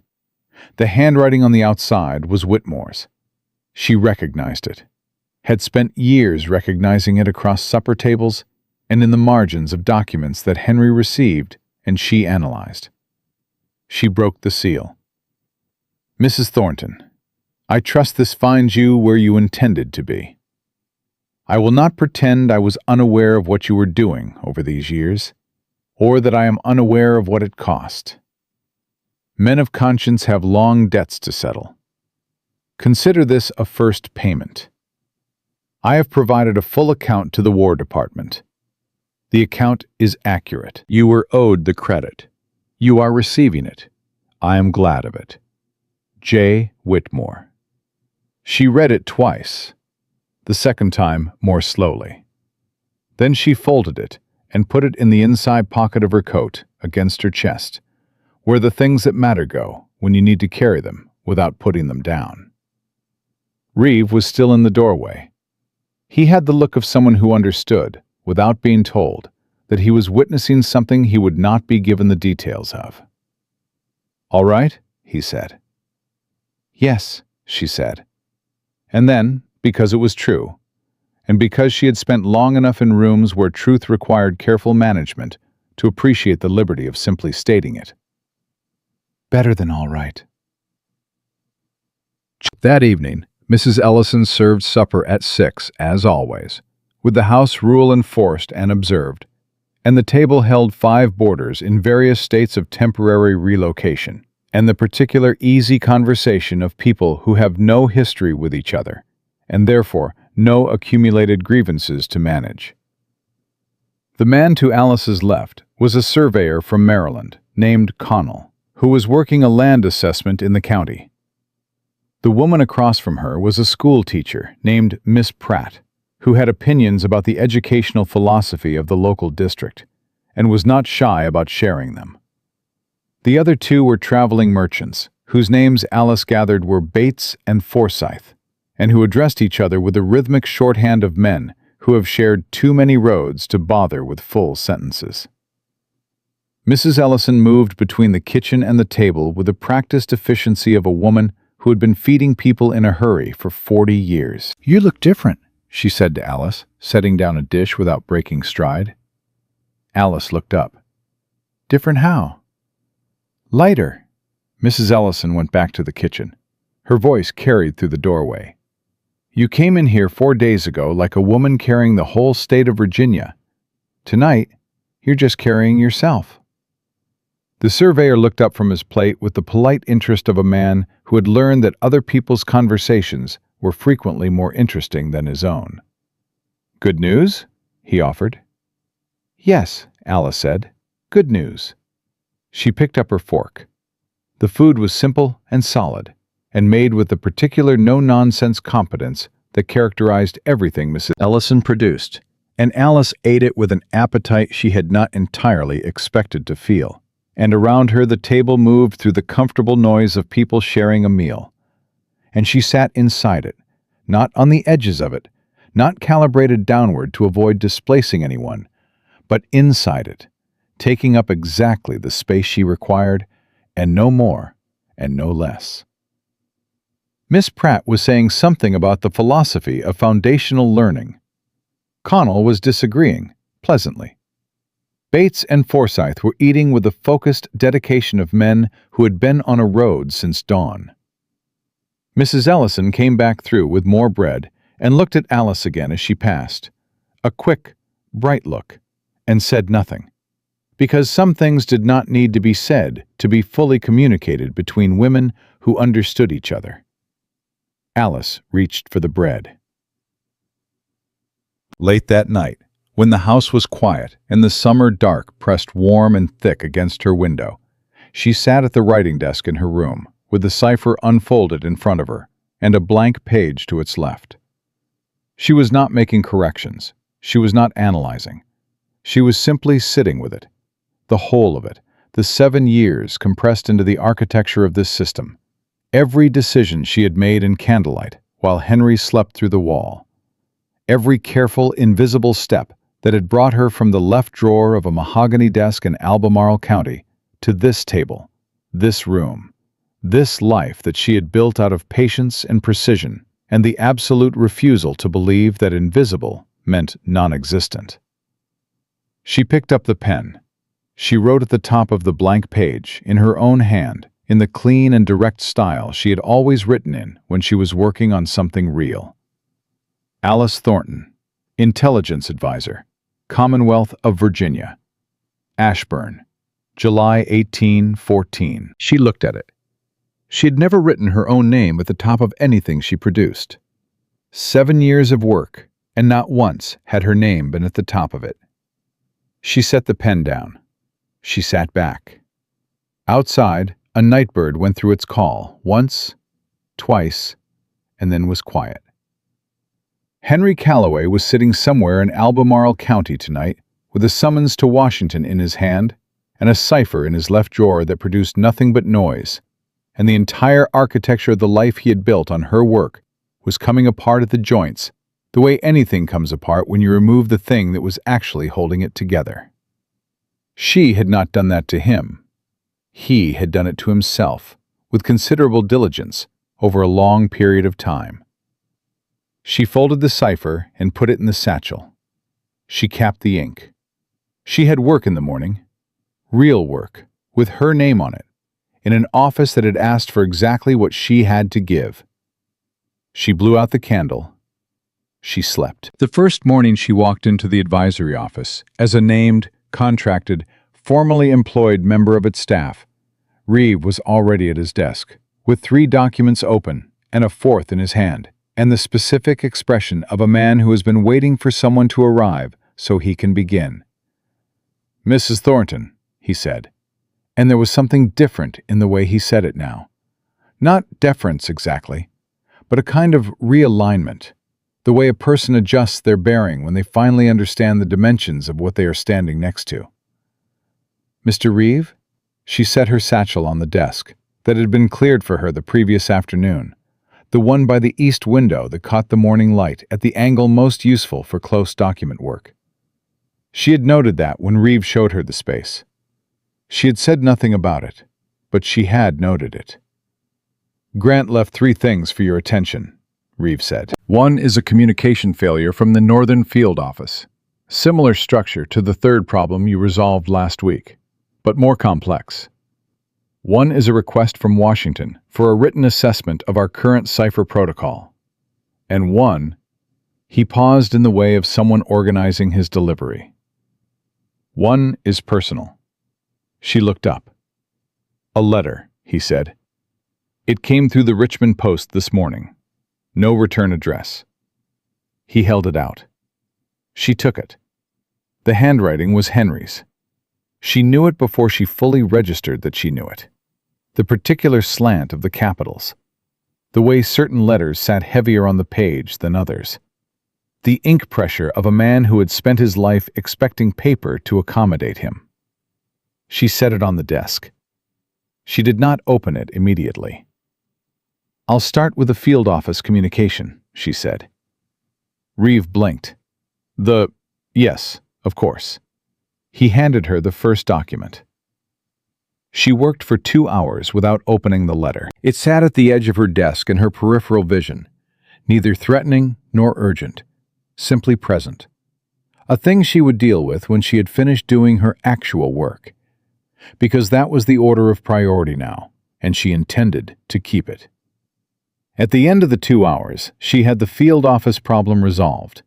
The handwriting on the outside was Whitmore's. She recognized it, had spent years recognizing it across supper tables and in the margins of documents that Henry received and she analyzed. She broke the seal. "Mrs. Thornton, I trust this finds you where you intended to be. I will not pretend I was unaware of what you were doing over these years, or that I am unaware of what it cost. Men of conscience have long debts to settle. Consider this a first payment. I have provided a full account to the War Department. The account is accurate. You were owed the credit. You are receiving it. I am glad of it. J. Whitmore. She read it twice, the second time more slowly. Then she folded it and put it in the inside pocket of her coat against her chest, where the things that matter go when you need to carry them without putting them down. Reeve was still in the doorway. He had the look of someone who understood, without being told, that he was witnessing something he would not be given the details of. "All right?" he said. "Yes," she said. And then, because it was true, and because she had spent long enough in rooms where truth required careful management to appreciate the liberty of simply stating it. "Better than all right." That evening, Mrs. Ellison served supper at 6, as always, with the house rule enforced and observed, and the table held 5 boarders in various states of temporary relocation, and the particular easy conversation of people who have no history with each other, and therefore no accumulated grievances to manage. The man to Alice's left was a surveyor from Maryland named Connell, who was working a land assessment in the county. The woman across from her was a school teacher named Miss Pratt, who had opinions about the educational philosophy of the local district, and was not shy about sharing them. The other 2 were traveling merchants, whose names Alice gathered were Bates and Forsyth, and who addressed each other with the rhythmic shorthand of men who have shared too many roads to bother with full sentences. Mrs. Ellison moved between the kitchen and the table with the practiced efficiency of a woman who had been feeding people in a hurry for 40 years. "You look different," she said to Alice, setting down a dish without breaking stride. Alice looked up. "Different how?" "Lighter." Mrs. Ellison went back to the kitchen. Her voice carried through the doorway. "You came in here 4 days ago like a woman carrying the whole state of Virginia. Tonight, you're just carrying yourself." The surveyor looked up from his plate with the polite interest of a man who had learned that other people's conversations were frequently more interesting than his own. "Good news?" he offered. "Yes," Alice said. "Good news." She picked up her fork. The food was simple and solid, and made with the particular no-nonsense competence that characterized everything Mrs. Ellison produced, and Alice ate it with an appetite she had not entirely expected to feel. And around her the table moved through the comfortable noise of people sharing a meal. And she sat inside it, not on the edges of it, not calibrated downward to avoid displacing anyone, but inside it, taking up exactly the space she required, and no more and no less. Miss Pratt was saying something about the philosophy of foundational learning. Connell was disagreeing, pleasantly. Bates and Forsyth were eating with the focused dedication of men who had been on a road since dawn. Mrs. Ellison came back through with more bread and looked at Alice again as she passed, a quick, bright look, and said nothing, because some things did not need to be said to be fully communicated between women who understood each other. Alice reached for the bread. Late that night, when the house was quiet and the summer dark pressed warm and thick against her window, she sat at the writing desk in her room, with the cipher unfolded in front of her and a blank page to its left. She was not making corrections. She was not analyzing. She was simply sitting with it, the whole of it, the 7 years compressed into the architecture of this system, every decision she had made in candlelight while Henry slept through the wall, every careful, invisible step that had brought her from the left drawer of a mahogany desk in Albemarle County to this table, this room, this life that she had built out of patience and precision and the absolute refusal to believe that invisible meant non-existent. She picked up the pen. She wrote at the top of the blank page, in her own hand, in the clean and direct style she had always written in when she was working on something real. Alice Thornton, Intelligence Advisor, Commonwealth of Virginia. Ashburn, July 1814. She looked at it. She had never written her own name at the top of anything she produced. 7 years of work, and not once had her name been at the top of it. She set the pen down. She sat back. Outside, A nightbird went through its call, once, twice, and then was quiet. Henry Calloway was sitting somewhere in Albemarle County tonight, with a summons to Washington in his hand and a cipher in his left drawer that produced nothing but noise, and the entire architecture of the life he had built on her work was coming apart at the joints, the way anything comes apart when you remove the thing that was actually holding it together. She had not done that to him. He had done it to himself, with considerable diligence, over a long period of time. She folded the cipher and put it in the satchel. She capped the ink. She had work in the morning, real work, with her name on it, in an office that had asked for exactly what she had to give. She blew out the candle. She slept. The first morning she walked into the advisory office as a named, contracted, formally employed member of its staff. Reeve was already at his desk, with 3 documents open and a 4th in his hand, and the specific expression of a man who has been waiting for someone to arrive so he can begin. "Mrs. Thornton," he said, and there was something different in the way he said it now. Not deference exactly, but a kind of realignment, the way a person adjusts their bearing when they finally understand the dimensions of what they are standing next to. "Mr. Reeve?" She set her satchel on the desk that had been cleared for her the previous afternoon, the one by the east window that caught the morning light at the angle most useful for close document work. She had noted that when Reeve showed her the space. She had said nothing about it, but she had noted it. "Grant left 3 things for your attention," Reeve said. "One is a communication failure from the Northern Field Office. Similar structure to the 3rd problem you resolved last week, but more complex. One is a request from Washington for a written assessment of our current cipher protocol. And one," he paused in the way of someone organizing his delivery. "One is personal." She looked up. "A letter," he said. "It came through the Richmond Post this morning. No return address." He held it out. She took it. The handwriting was Henry's. She knew it before she fully registered that she knew it. The particular slant of the capitals. The way certain letters sat heavier on the page than others. The ink pressure of a man who had spent his life expecting paper to accommodate him. She set it on the desk. She did not open it immediately. "I'll start with the field office communication," she said. Reeve blinked. Yes, of course." He handed her the first document. She worked for 2 hours without opening the letter. It sat at the edge of her desk in her peripheral vision, neither threatening nor urgent, simply present. A thing she would deal with when she had finished doing her actual work. Because that was the order of priority now, and she intended to keep it. At the end of the 2 hours, she had the field office problem resolved,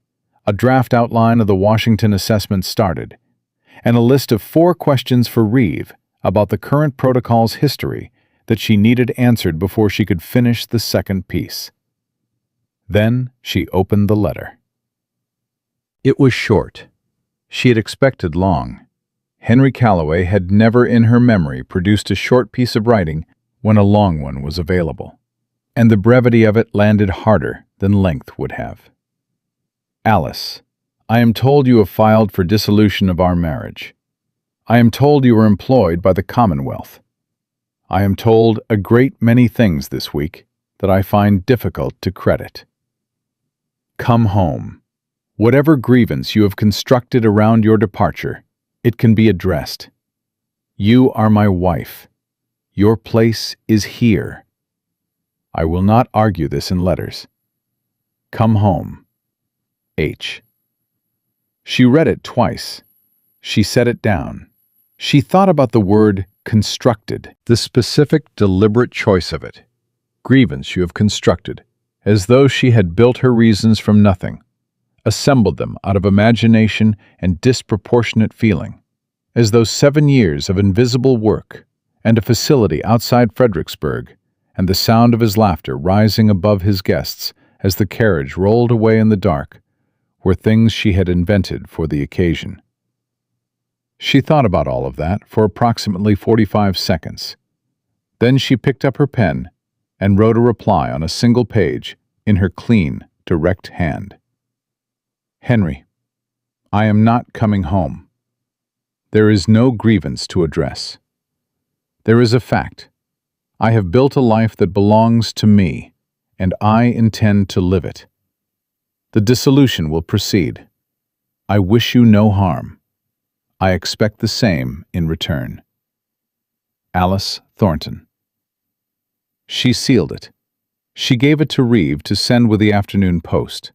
a draft outline of the Washington assessment started, and a list of 4 questions for Reeve about the current protocol's history that she needed answered before she could finish the second piece. Then she opened the letter. It was short. She had expected long. Henry Calloway had never in her memory produced a short piece of writing when a long one was available, and the brevity of it landed harder than length would have. "Alice, I am told you have filed for dissolution of our marriage. I am told you are employed by the Commonwealth. I am told a great many things this week that I find difficult to credit. Come home. Whatever grievance you have constructed around your departure, it can be addressed. You are my wife. Your place is here. I will not argue this in letters. Come home. H." She read it twice. She set it down. She thought about the word constructed, the specific, deliberate choice of it. Grievance you have constructed, as though she had built her reasons from nothing, assembled them out of imagination and disproportionate feeling, as though 7 years of invisible work and a facility outside Fredericksburg and the sound of his laughter rising above his guests as the carriage rolled away in the dark were things she had invented for the occasion. She thought about all of that for approximately 45 seconds. Then she picked up her pen and wrote a reply on a single page in her clean, direct hand. Henry, I am not coming home. There is no grievance to address. There is a fact. I have built a life that belongs to me, and I intend to live it. The dissolution will proceed. I wish you no harm. I expect the same in return. Alice Thornton. She sealed it. She gave it to Reeve to send with the afternoon post.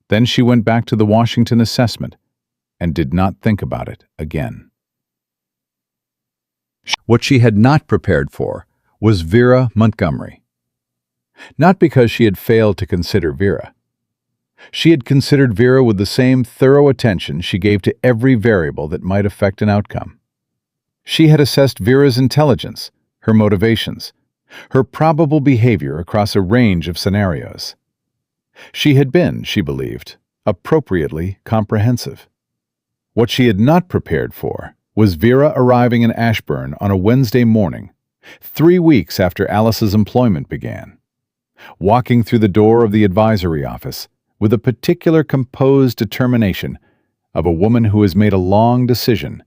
Then she went back to the Washington assessment and did not think about it again. What she had not prepared for was Vera Montgomery. Not because she had failed to consider Vera. She had considered Vera with the same thorough attention she gave to every variable that might affect an outcome. She had assessed Vera's intelligence, her motivations, her probable behavior across a range of scenarios. She had been, she believed, appropriately comprehensive. What she had not prepared for was Vera arriving in Ashburn on a Wednesday morning, 3 weeks after Alice's employment began, walking through the door of the advisory office with a particular composed determination of a woman who has made a long decision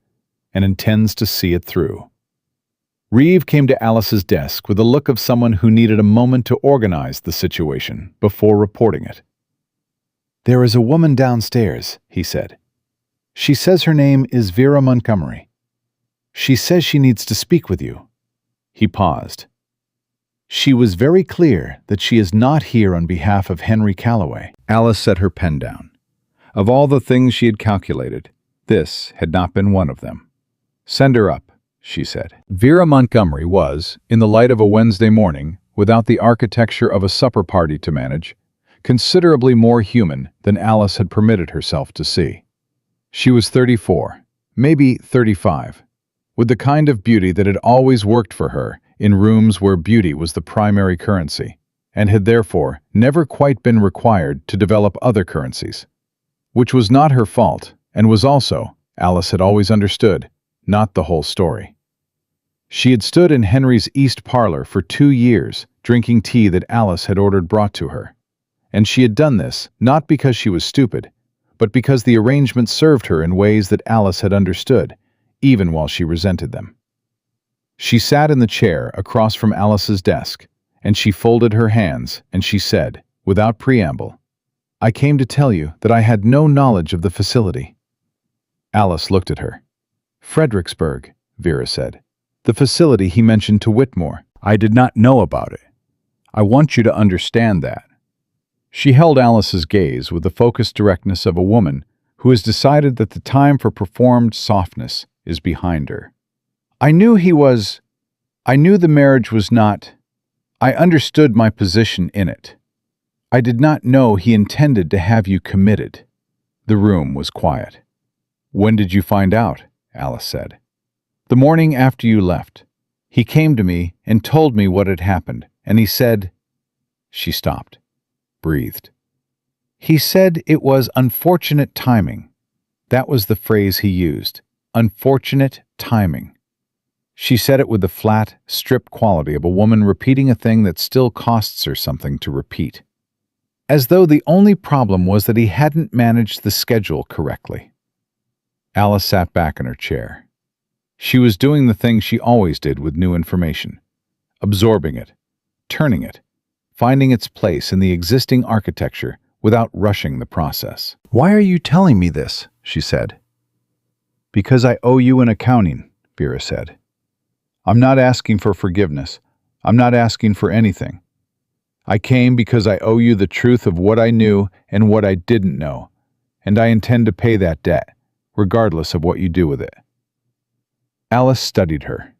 and intends to see it through. Reeve came to Alice's desk with the look of someone who needed a moment to organize the situation before reporting it. "There is a woman downstairs," he said. "She says her name is Vera Montgomery. She says she needs to speak with you." He paused. "She was very clear that she is not here on behalf of Henry Calloway." Alice set her pen down. Of all the things she had calculated, this had not been one of them. "Send her up," she said. Vera Montgomery was, in the light of a Wednesday morning, without the architecture of a supper party to manage, considerably more human than Alice had permitted herself to see. She was 34, maybe 35, with the kind of beauty that had always worked for her in rooms where beauty was the primary currency, and had therefore never quite been required to develop other currencies. Which was not her fault, and was also, Alice had always understood, not the whole story. She had stood in Henry's East Parlor for 2 years, drinking tea that Alice had ordered brought to her. And she had done this not because she was stupid, but because the arrangement served her in ways that Alice had understood, even while she resented them. She sat in the chair across from Alice's desk, and she folded her hands, and she said, without preamble, "I came to tell you that I had no knowledge of the facility." Alice looked at her. "Fredericksburg," Vera said. "The facility he mentioned to Whitmore. I did not know about it. I want you to understand that." She held Alice's gaze with the focused directness of a woman who has decided that the time for performed softness is behind her. I knew the marriage was not. I understood my position in it. I did not know he intended to have you committed." The room was quiet. "When did you find out?" Alice said. "The morning after you left. He came to me and told me what had happened, and he said—" She stopped, breathed. "He said it was unfortunate timing. That was the phrase he used. Unfortunate timing." She said it with the flat, stripped quality of a woman repeating a thing that still costs her something to repeat. As though the only problem was that he hadn't managed the schedule correctly. Alice sat back in her chair. She was doing the thing she always did with new information, absorbing it, turning it, finding its place in the existing architecture without rushing the process. "Why are you telling me this?" she said. "Because I owe you an accounting," Vera said. "I'm not asking for forgiveness. I'm not asking for anything. I came because I owe you the truth of what I knew and what I didn't know, and I intend to pay that debt, regardless of what you do with it." Alice studied her.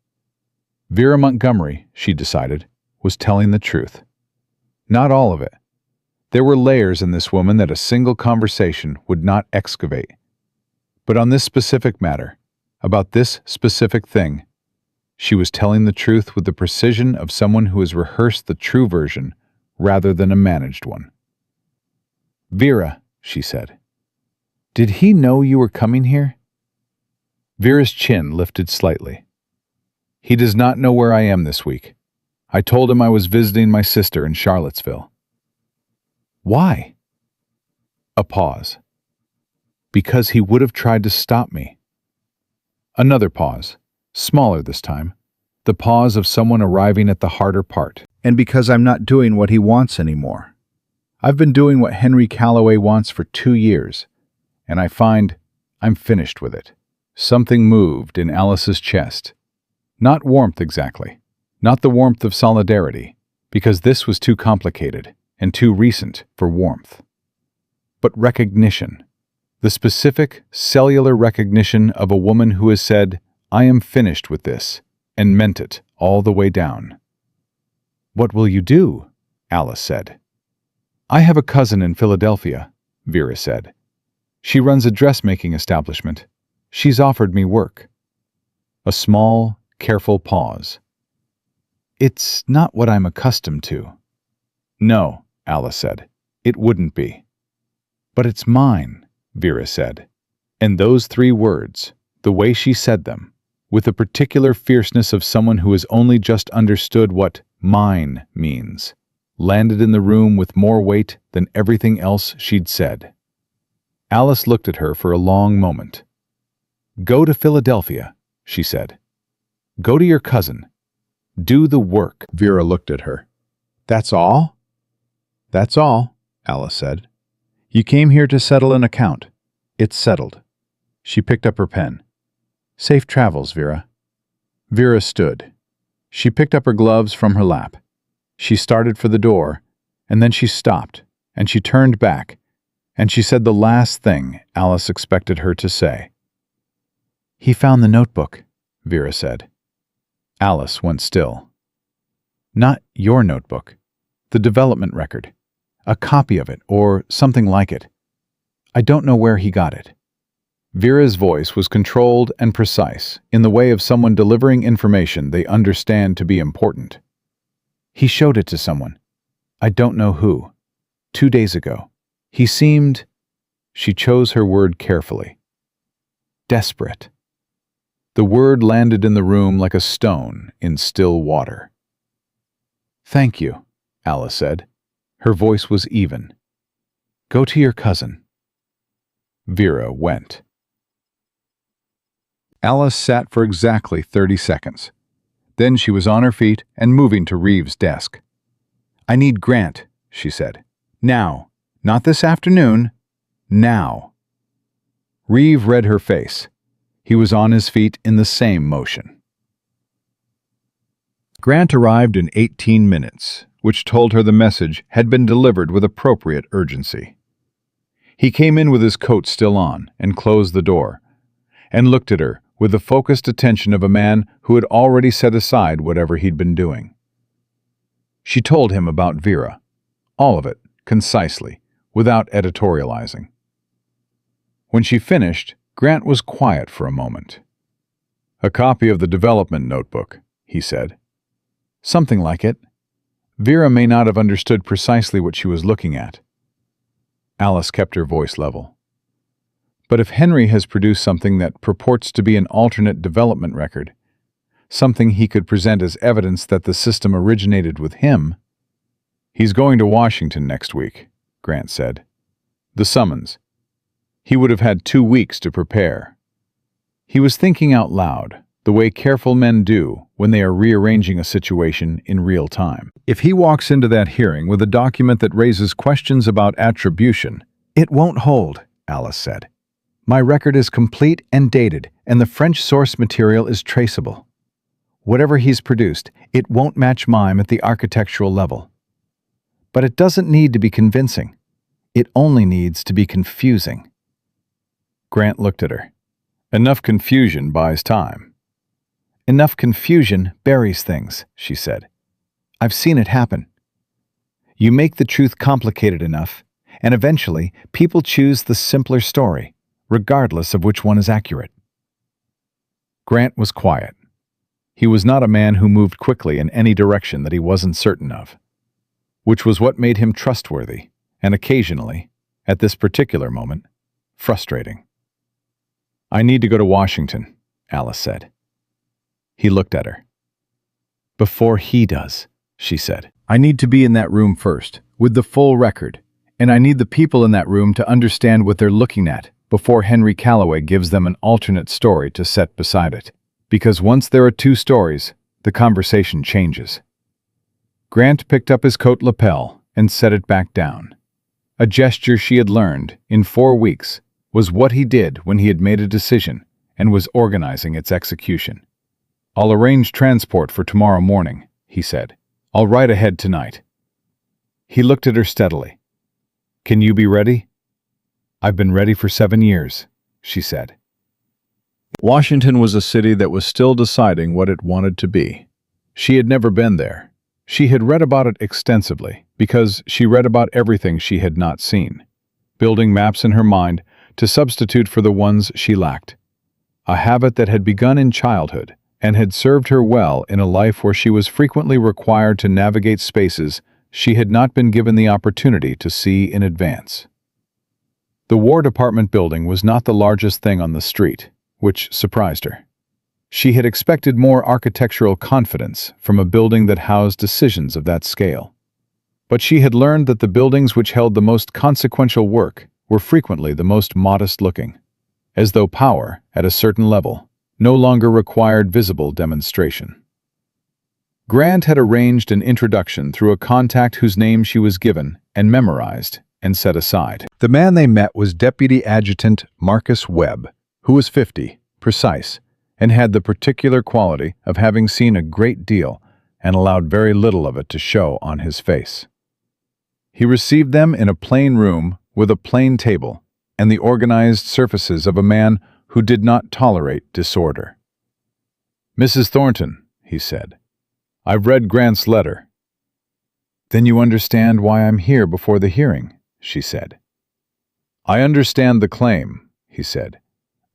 Vera Montgomery, she decided, was telling the truth. Not all of it. There were layers in this woman that a single conversation would not excavate. But on this specific matter, about this specific thing, she was telling the truth with the precision of someone who has rehearsed the true version rather than a managed one. "Vera," she said, "did he know you were coming here?" Vera's chin lifted slightly. "He does not know where I am this week. I told him I was visiting my sister in Charlottesville. Why? A pause. Because he would have tried to stop me. Another pause, smaller this time, the pause of someone arriving at the harder part. And because I'm not doing what he wants anymore. I've been doing what Henry Calloway wants for 2 years, and I find I'm finished with it. Something moved in Alice's chest. Not warmth exactly, not the warmth of solidarity, because this was too complicated and too recent for warmth. But recognition, the specific cellular recognition of a woman who has said, "I am finished with this," and meant it all the way down. "What will you do?" Alice said. "I have a cousin in Philadelphia," Vera said. "She runs a dressmaking establishment. She's offered me work." A small, careful pause. "It's not what I'm accustomed to." "No," Alice said. "It wouldn't be." "But it's mine," Vera said. And those 3 words, the way she said them, with the particular fierceness of someone who has only just understood what mine means, landed in the room with more weight than everything else she'd said. Alice looked at her for a long moment. "Go to Philadelphia," she said. "Go to your cousin. Do the work." Vera looked at her. "That's all?" "That's all," Alice said. "You came here to settle an account. It's settled." She picked up her pen. "Safe travels, Vera." Vera stood. She picked up her gloves from her lap. She started for the door, and then she stopped, and she turned back, and she said the last thing Alice expected her to say. "He found the notebook," Vera said. Alice went still. "Not your notebook. The development record. A copy of it, or something like it. I don't know where he got it." Vera's voice was controlled and precise, in the way of someone delivering information they understand to be important. "He showed it to someone. I don't know who. 2 days ago. He seemed—" she chose her word carefully. "Desperate." The word landed in the room like a stone in still water. "Thank you," Alice said. Her voice was even. "Go to your cousin." Vera went. Alice sat for exactly 30 seconds. Then she was on her feet and moving to Reeves' desk. "I need Grant," she said. "Now. Not this afternoon. Now." Reeve read her face. He was on his feet in the same motion. Grant arrived in 18 minutes, which told her the message had been delivered with appropriate urgency. He came in with his coat still on and closed the door, and looked at her with the focused attention of a man who had already set aside whatever he'd been doing. She told him about Vera, all of it, concisely, without editorializing. When she finished, Grant was quiet for a moment. "A copy of the development notebook," he said. "Something like it. Vera may not have understood precisely what she was looking at." Alice kept her voice level. "But if Henry has produced something that purports to be an alternate development record, something he could present as evidence that the system originated with him—" "He's going to Washington next week," Grant said. "The summons. He would have had 2 weeks to prepare." He was thinking out loud, the way careful men do when they are rearranging a situation in real time. "If he walks into that hearing with a document that raises questions about attribution—" "It won't hold," Alice said. "My record is complete and dated, and the French source material is traceable. Whatever he's produced, it won't match mine at the architectural level. But it doesn't need to be convincing. It only needs to be confusing." Grant looked at her. "Enough confusion buys time." "Enough confusion buries things," she said. "I've seen it happen. You make the truth complicated enough, and eventually people choose the simpler story, regardless of which one is accurate." Grant was quiet. He was not a man who moved quickly in any direction that he wasn't certain of, which was what made him trustworthy, and occasionally, at this particular moment, frustrating. "I need to go to Washington," Alice said. He looked at her. "Before he does," she said. I need to be in that room first, with the full record, and I need the people in that room to understand what they're looking at before Henry Calloway gives them an alternate story to set beside it. Because once there are two stories, the conversation changes. Grant picked up his coat lapel and set it back down. A gesture she had learned, in 4 weeks, was what he did when he had made a decision and was organizing its execution. I'll arrange transport for tomorrow morning, he said. I'll ride ahead tonight. He looked at her steadily. Can you be ready? I've been ready for 7 years, she said. Washington was a city that was still deciding what it wanted to be. She had never been there. She had read about it extensively because she read about everything she had not seen, building maps in her mind to substitute for the ones she lacked. A habit that had begun in childhood and had served her well in a life where she was frequently required to navigate spaces she had not been given the opportunity to see in advance. The War Department building was not the largest thing on the street, which surprised her. She had expected more architectural confidence from a building that housed decisions of that scale. But she had learned that the buildings which held the most consequential work were frequently the most modest-looking, as though power, at a certain level, no longer required visible demonstration. Grant had arranged an introduction through a contact whose name she was given and memorized and set aside. The man they met was Deputy Adjutant Marcus Webb, who was 50, precise, and had the particular quality of having seen a great deal and allowed very little of it to show on his face. He received them in a plain room with a plain table and the organized surfaces of a man who did not tolerate disorder. Mrs. Thornton, he said, I've read Grant's letter. Then you understand why I'm here before the hearing, she said. I understand the claim, he said.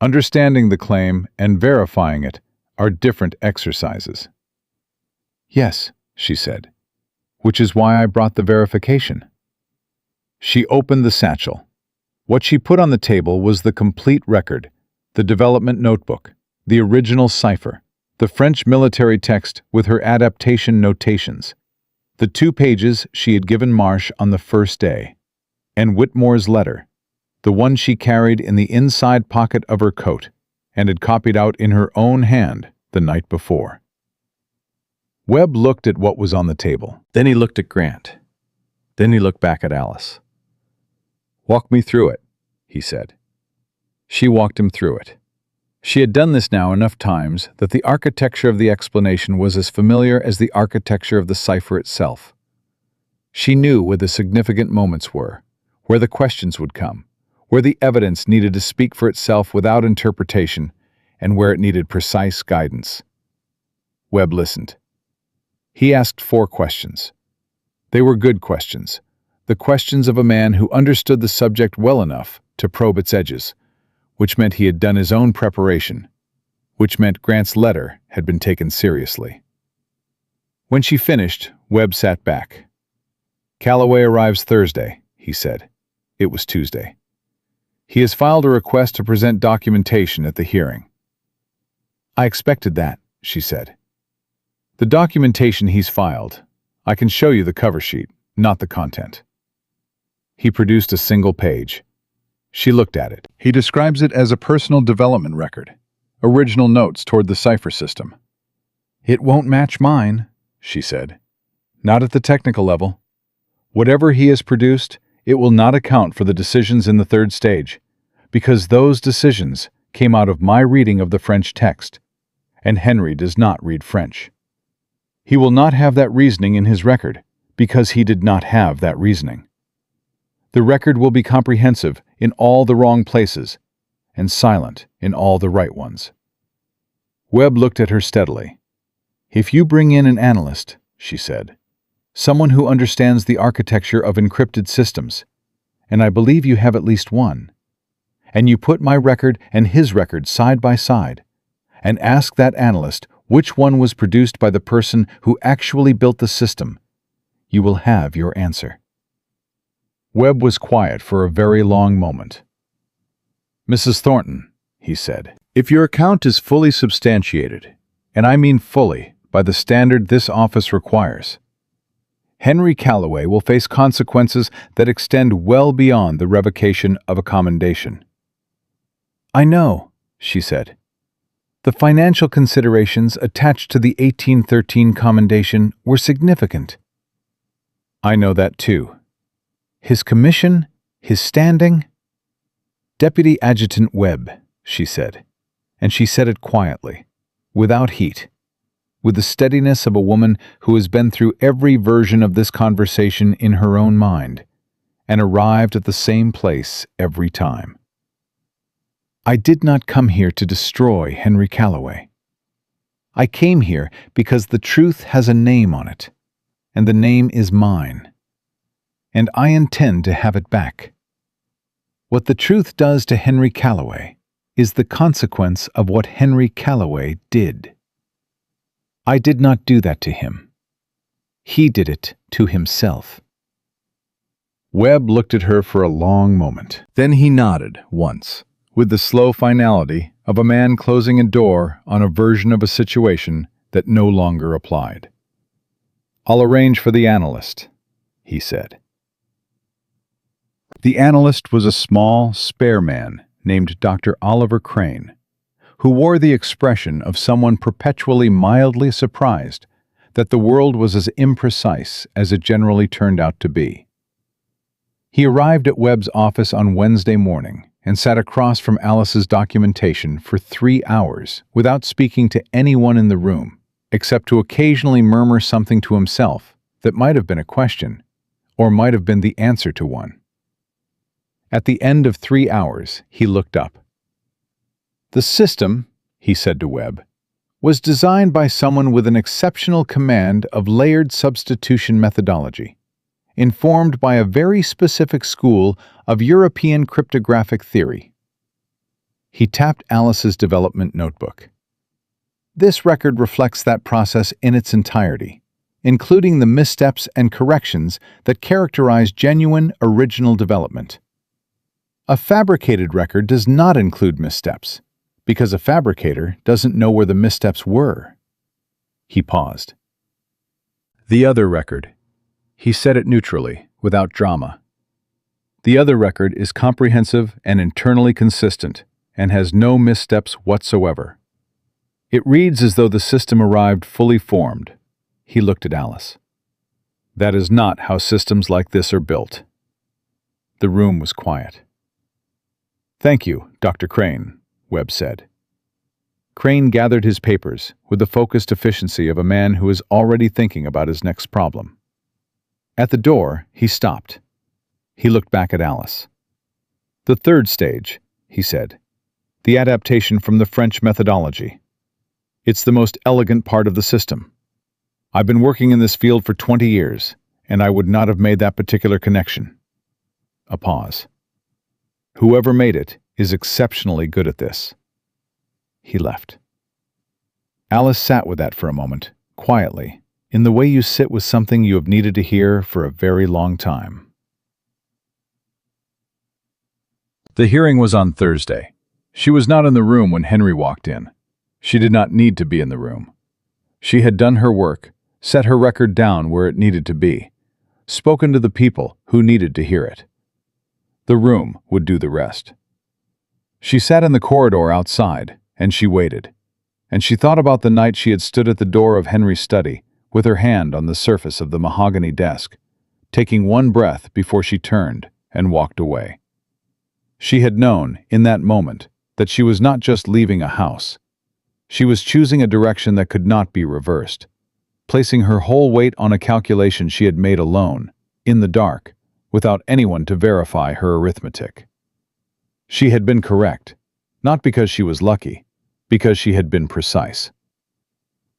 Understanding the claim and verifying it are different exercises. Yes, she said, which is why I brought the verification. She opened the satchel. What she put on the table was the complete record, the development notebook, the original cipher, the French military text with her adaptation notations, the 2 pages she had given Marsh on the first day, and Whitmore's letter, the one she carried in the inside pocket of her coat and had copied out in her own hand the night before. Webb looked at what was on the table. Then he looked at Grant. Then he looked back at Alice. Walk me through it, he said. She walked him through it. She had done this now enough times that the architecture of the explanation was as familiar as the architecture of the cipher itself. She knew where the significant moments were, where the questions would come, where the evidence needed to speak for itself without interpretation, and where it needed precise guidance. Webb listened. He asked 4 questions. They were good questions, the questions of a man who understood the subject well enough to probe its edges, which meant he had done his own preparation, which meant Grant's letter had been taken seriously. When she finished, Webb sat back. Calloway arrives Thursday, he said. It was Tuesday. He has filed a request to present documentation at the hearing. I expected that, she said. The documentation he's filed, I can show you the cover sheet, not the content. He produced a single page. She looked at it. He describes it as a personal development record, original notes toward the cipher system. It won't match mine, she said. Not at the technical level. Whatever he has produced, it will not account for the decisions in the 3rd stage, because those decisions came out of my reading of the French text, and Henry does not read French. He will not have that reasoning in his record, because he did not have that reasoning. The record will be comprehensive in all the wrong places, and silent in all the right ones. Webb looked at her steadily. If you bring in an analyst, she said, someone who understands the architecture of encrypted systems, and I believe you have at least one, and you put my record and his record side by side, and ask that analyst which one was produced by the person who actually built the system, you will have your answer. Webb was quiet for a very long moment. Mrs. Thornton, he said, if your account is fully substantiated, and I mean fully, by the standard this office requires, Henry Calloway will face consequences that extend well beyond the revocation of a commendation. I know, she said. The financial considerations attached to the 1813 commendation were significant. I know that too. His commission, his standing. Deputy Adjutant Webb, she said, and she said it quietly, without heat, with the steadiness of a woman who has been through every version of this conversation in her own mind, and arrived at the same place every time. I did not come here to destroy Henry Calloway. I came here because the truth has a name on it, and the name is mine, and I intend to have it back. What the truth does to Henry Calloway is the consequence of what Henry Calloway did. I did not do that to him. He did it to himself. Webb looked at her for a long moment. Then he nodded once, with the slow finality of a man closing a door on a version of a situation that no longer applied. I'll arrange for the analyst, he said. The analyst was a small, spare man named Dr. Oliver Crane, who wore the expression of someone perpetually mildly surprised that the world was as imprecise as it generally turned out to be. He arrived at Webb's office on Wednesday morning and sat across from Alice's documentation for 3 hours without speaking to anyone in the room, except to occasionally murmur something to himself that might have been a question, or might have been the answer to one. At the end of 3 hours, he looked up. The system, he said to Webb, was designed by someone with an exceptional command of layered substitution methodology, informed by a very specific school of European cryptographic theory. He tapped Alice's development notebook. This record reflects that process in its entirety, including the missteps and corrections that characterize genuine, original development. A fabricated record does not include missteps, because a fabricator doesn't know where the missteps were. He paused. The other record. He said it neutrally, without drama. The other record is comprehensive and internally consistent, and has no missteps whatsoever. It reads as though the system arrived fully formed. He looked at Alice. That is not how systems like this are built. The room was quiet. Thank you, Dr. Crane, Webb said. Crane gathered his papers with the focused efficiency of a man who is already thinking about his next problem. At the door, he stopped. He looked back at Alice. The third stage, he said, the adaptation from the French methodology. It's the most elegant part of the system. I've been working in this field for 20 years, and I would not have made that particular connection. A pause. Whoever made it is exceptionally good at this. He left. Alice sat with that for a moment, quietly, in the way you sit with something you have needed to hear for a very long time. The hearing was on Thursday. She was not in the room when Henry walked in. She did not need to be in the room. She had done her work, set her record down where it needed to be, spoken to the people who needed to hear it. The room would do the rest. She sat in the corridor outside, and she waited. And she thought about the night she had stood at the door of Henry's study, with her hand on the surface of the mahogany desk, taking one breath before she turned and walked away. She had known, in that moment, that she was not just leaving a house. She was choosing a direction that could not be reversed, placing her whole weight on a calculation she had made alone, in the dark, without anyone to verify her arithmetic. She had been correct, not because she was lucky, because she had been precise.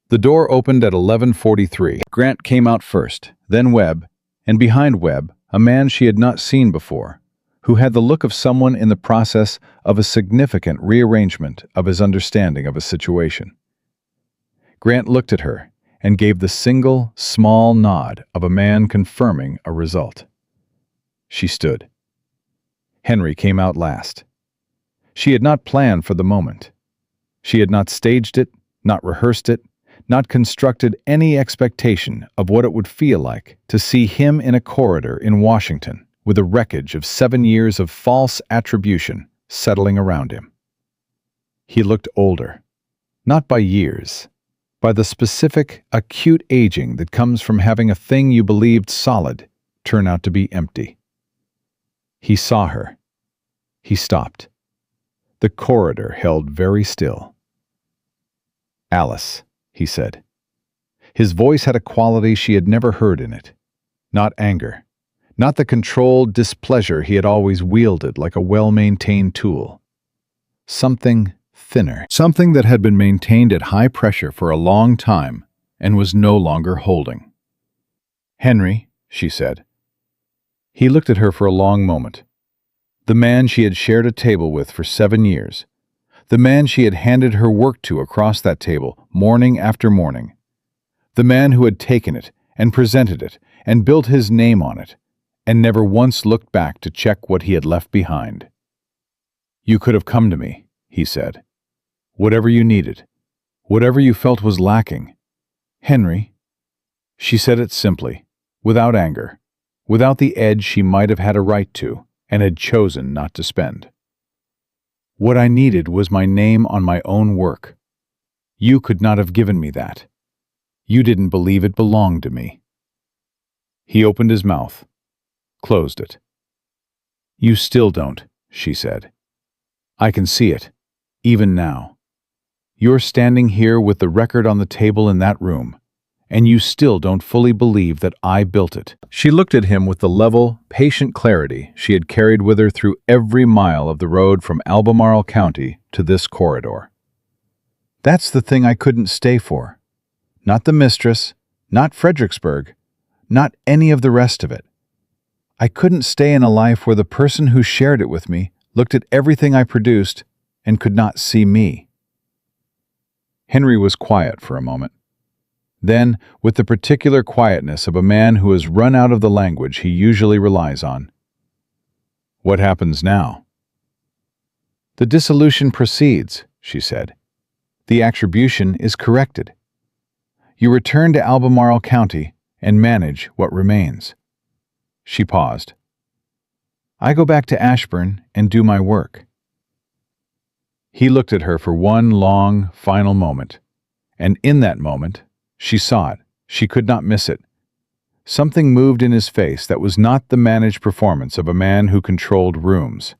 The door opened at 11:43. Grant came out first, then Webb, and behind Webb, a man she had not seen before, who had the look of someone in the process of a significant rearrangement of his understanding of a situation. Grant looked at her and gave the single, small nod of a man confirming a result. She stood. Henry came out last. She had not planned for the moment. She had not staged it, not rehearsed it, not constructed any expectation of what it would feel like to see him in a corridor in Washington with the wreckage of 7 years of false attribution settling around him. He looked older, not by years, by the specific, acute aging that comes from having a thing you believed solid turn out to be empty. He saw her. He stopped. The corridor held very still. "Alice," he said. His voice had a quality she had never heard in it. Not anger, not the controlled displeasure he had always wielded like a well-maintained tool. Something thinner, something that had been maintained at high pressure for a long time and was no longer holding. "Henry," she said. He looked at her for a long moment. The man she had shared a table with for 7 years. The man she had handed her work to across that table, morning after morning. The man who had taken it and presented it and built his name on it, and never once looked back to check what he had left behind. "You could have come to me," he said. "Whatever you needed, whatever you felt was lacking. Henry." She said it simply, without anger, without the edge she might have had a right to and had chosen not to spend. "What I needed was my name on my own work. You could not have given me that. You didn't believe it belonged to me." He opened his mouth, closed it. "You still don't," she said. "I can see it, even now. You're standing here with the record on the table in that room, and you still don't fully believe that I built it." She looked at him with the level, patient clarity she had carried with her through every mile of the road from Albemarle County to this corridor. "That's the thing I couldn't stay for. Not the mistress, not Fredericksburg, not any of the rest of it. I couldn't stay in a life where the person who shared it with me looked at everything I produced and could not see me." Henry was quiet for a moment. Then, with the particular quietness of a man who has run out of the language he usually relies on, "What happens now?" "The dissolution proceeds," she said. "The attribution is corrected. You return to Albemarle County and manage what remains." She paused. "I go back to Ashburn and do my work." He looked at her for one long, final moment, and in that moment, she saw it. She could not miss it. Something moved in his face that was not the managed performance of a man who controlled rooms.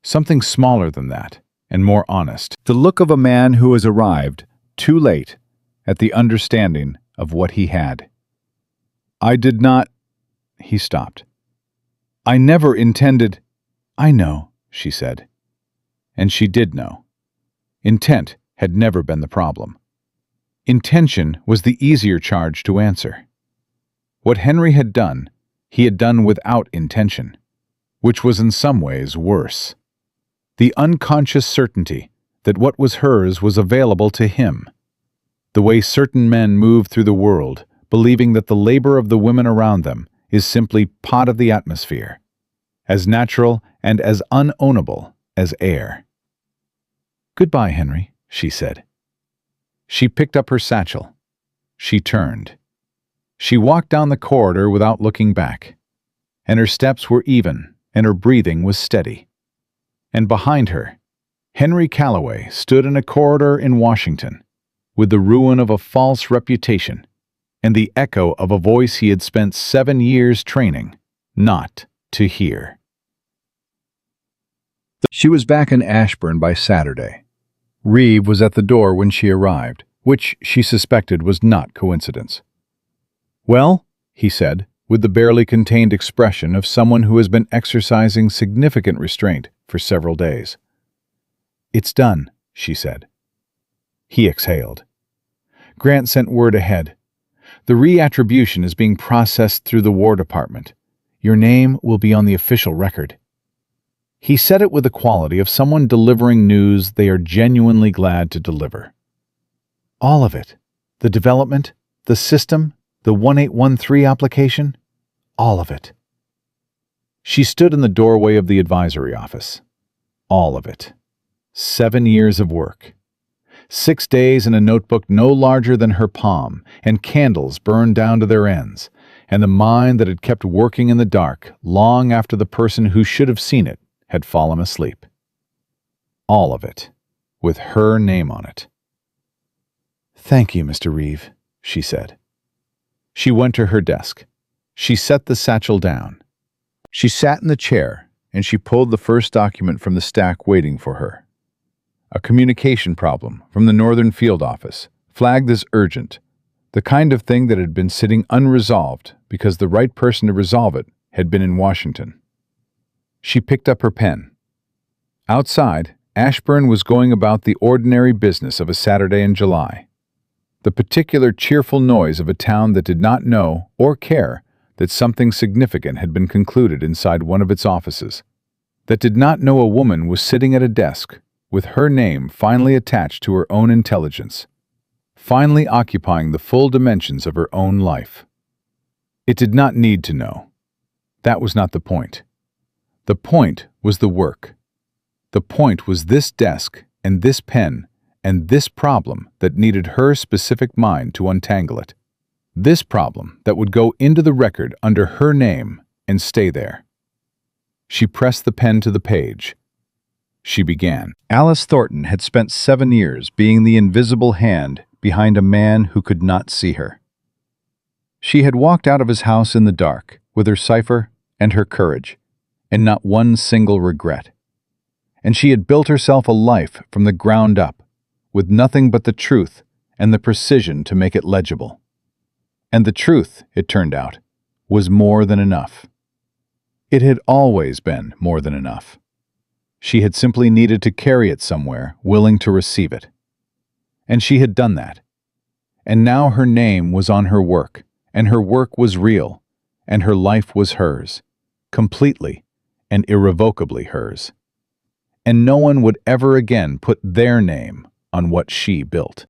Something smaller than that, and more honest. The look of a man who has arrived, too late, at the understanding of what he had. "I did not—" He stopped. "I never intended—" "I know," she said. And she did know. Intent had never been the problem. Intention was the easier charge to answer. What Henry had done, he had done without intention, which was in some ways worse. The unconscious certainty that what was hers was available to him. The way certain men move through the world, believing that the labor of the women around them is simply part of the atmosphere, as natural and as unownable as air. "Goodbye, Henry," she said. She picked up her satchel. She turned. She walked down the corridor without looking back, and her steps were even, and her breathing was steady. And behind her, Henry Calloway stood in a corridor in Washington, with the ruin of a false reputation and the echo of a voice he had spent 7 years training not to hear. She was back in Ashburn by Saturday. Reeve was at the door when she arrived, which she suspected was not coincidence. "Well," he said, with the barely contained expression of someone who has been exercising significant restraint for several days. "It's done," she said. He exhaled. "Grant sent word ahead. The reattribution is being processed through the War Department. Your name will be on the official record." He said it with the quality of someone delivering news they are genuinely glad to deliver. "All of it. The development, the system, the 1813 application, all of it." She stood in the doorway of the advisory office. All of it. 7 years of work. 6 days in a notebook no larger than her palm, and candles burned down to their ends, and the mind that had kept working in the dark long after the person who should have seen it had fallen asleep. All of it, with her name on it. "Thank you, Mr. Reeve," she said. She went to her desk. She set the satchel down. She sat in the chair, and she pulled the first document from the stack waiting for her. A communication problem from the Northern Field Office, flagged as urgent, the kind of thing that had been sitting unresolved because the right person to resolve it had been in Washington. She picked up her pen. Outside, Ashburn was going about the ordinary business of a Saturday in July. The particular cheerful noise of a town that did not know or care that something significant had been concluded inside one of its offices, that did not know a woman was sitting at a desk with her name finally attached to her own intelligence, finally occupying the full dimensions of her own life. It did not need to know. That was not the point. The point was the work. The point was this desk and this pen and this problem that needed her specific mind to untangle it. This problem that would go into the record under her name and stay there. She pressed the pen to the page. She began. Alice Thornton had spent 7 years being the invisible hand behind a man who could not see her. She had walked out of his house in the dark with her cipher and her courage, and not one single regret. And she had built herself a life from the ground up, with nothing but the truth and the precision to make it legible. And the truth, it turned out, was more than enough. It had always been more than enough. She had simply needed to carry it somewhere, willing to receive it. And she had done that. And now her name was on her work, and her work was real, and her life was hers, completely and irrevocably hers. And no one would ever again put their name on what she built.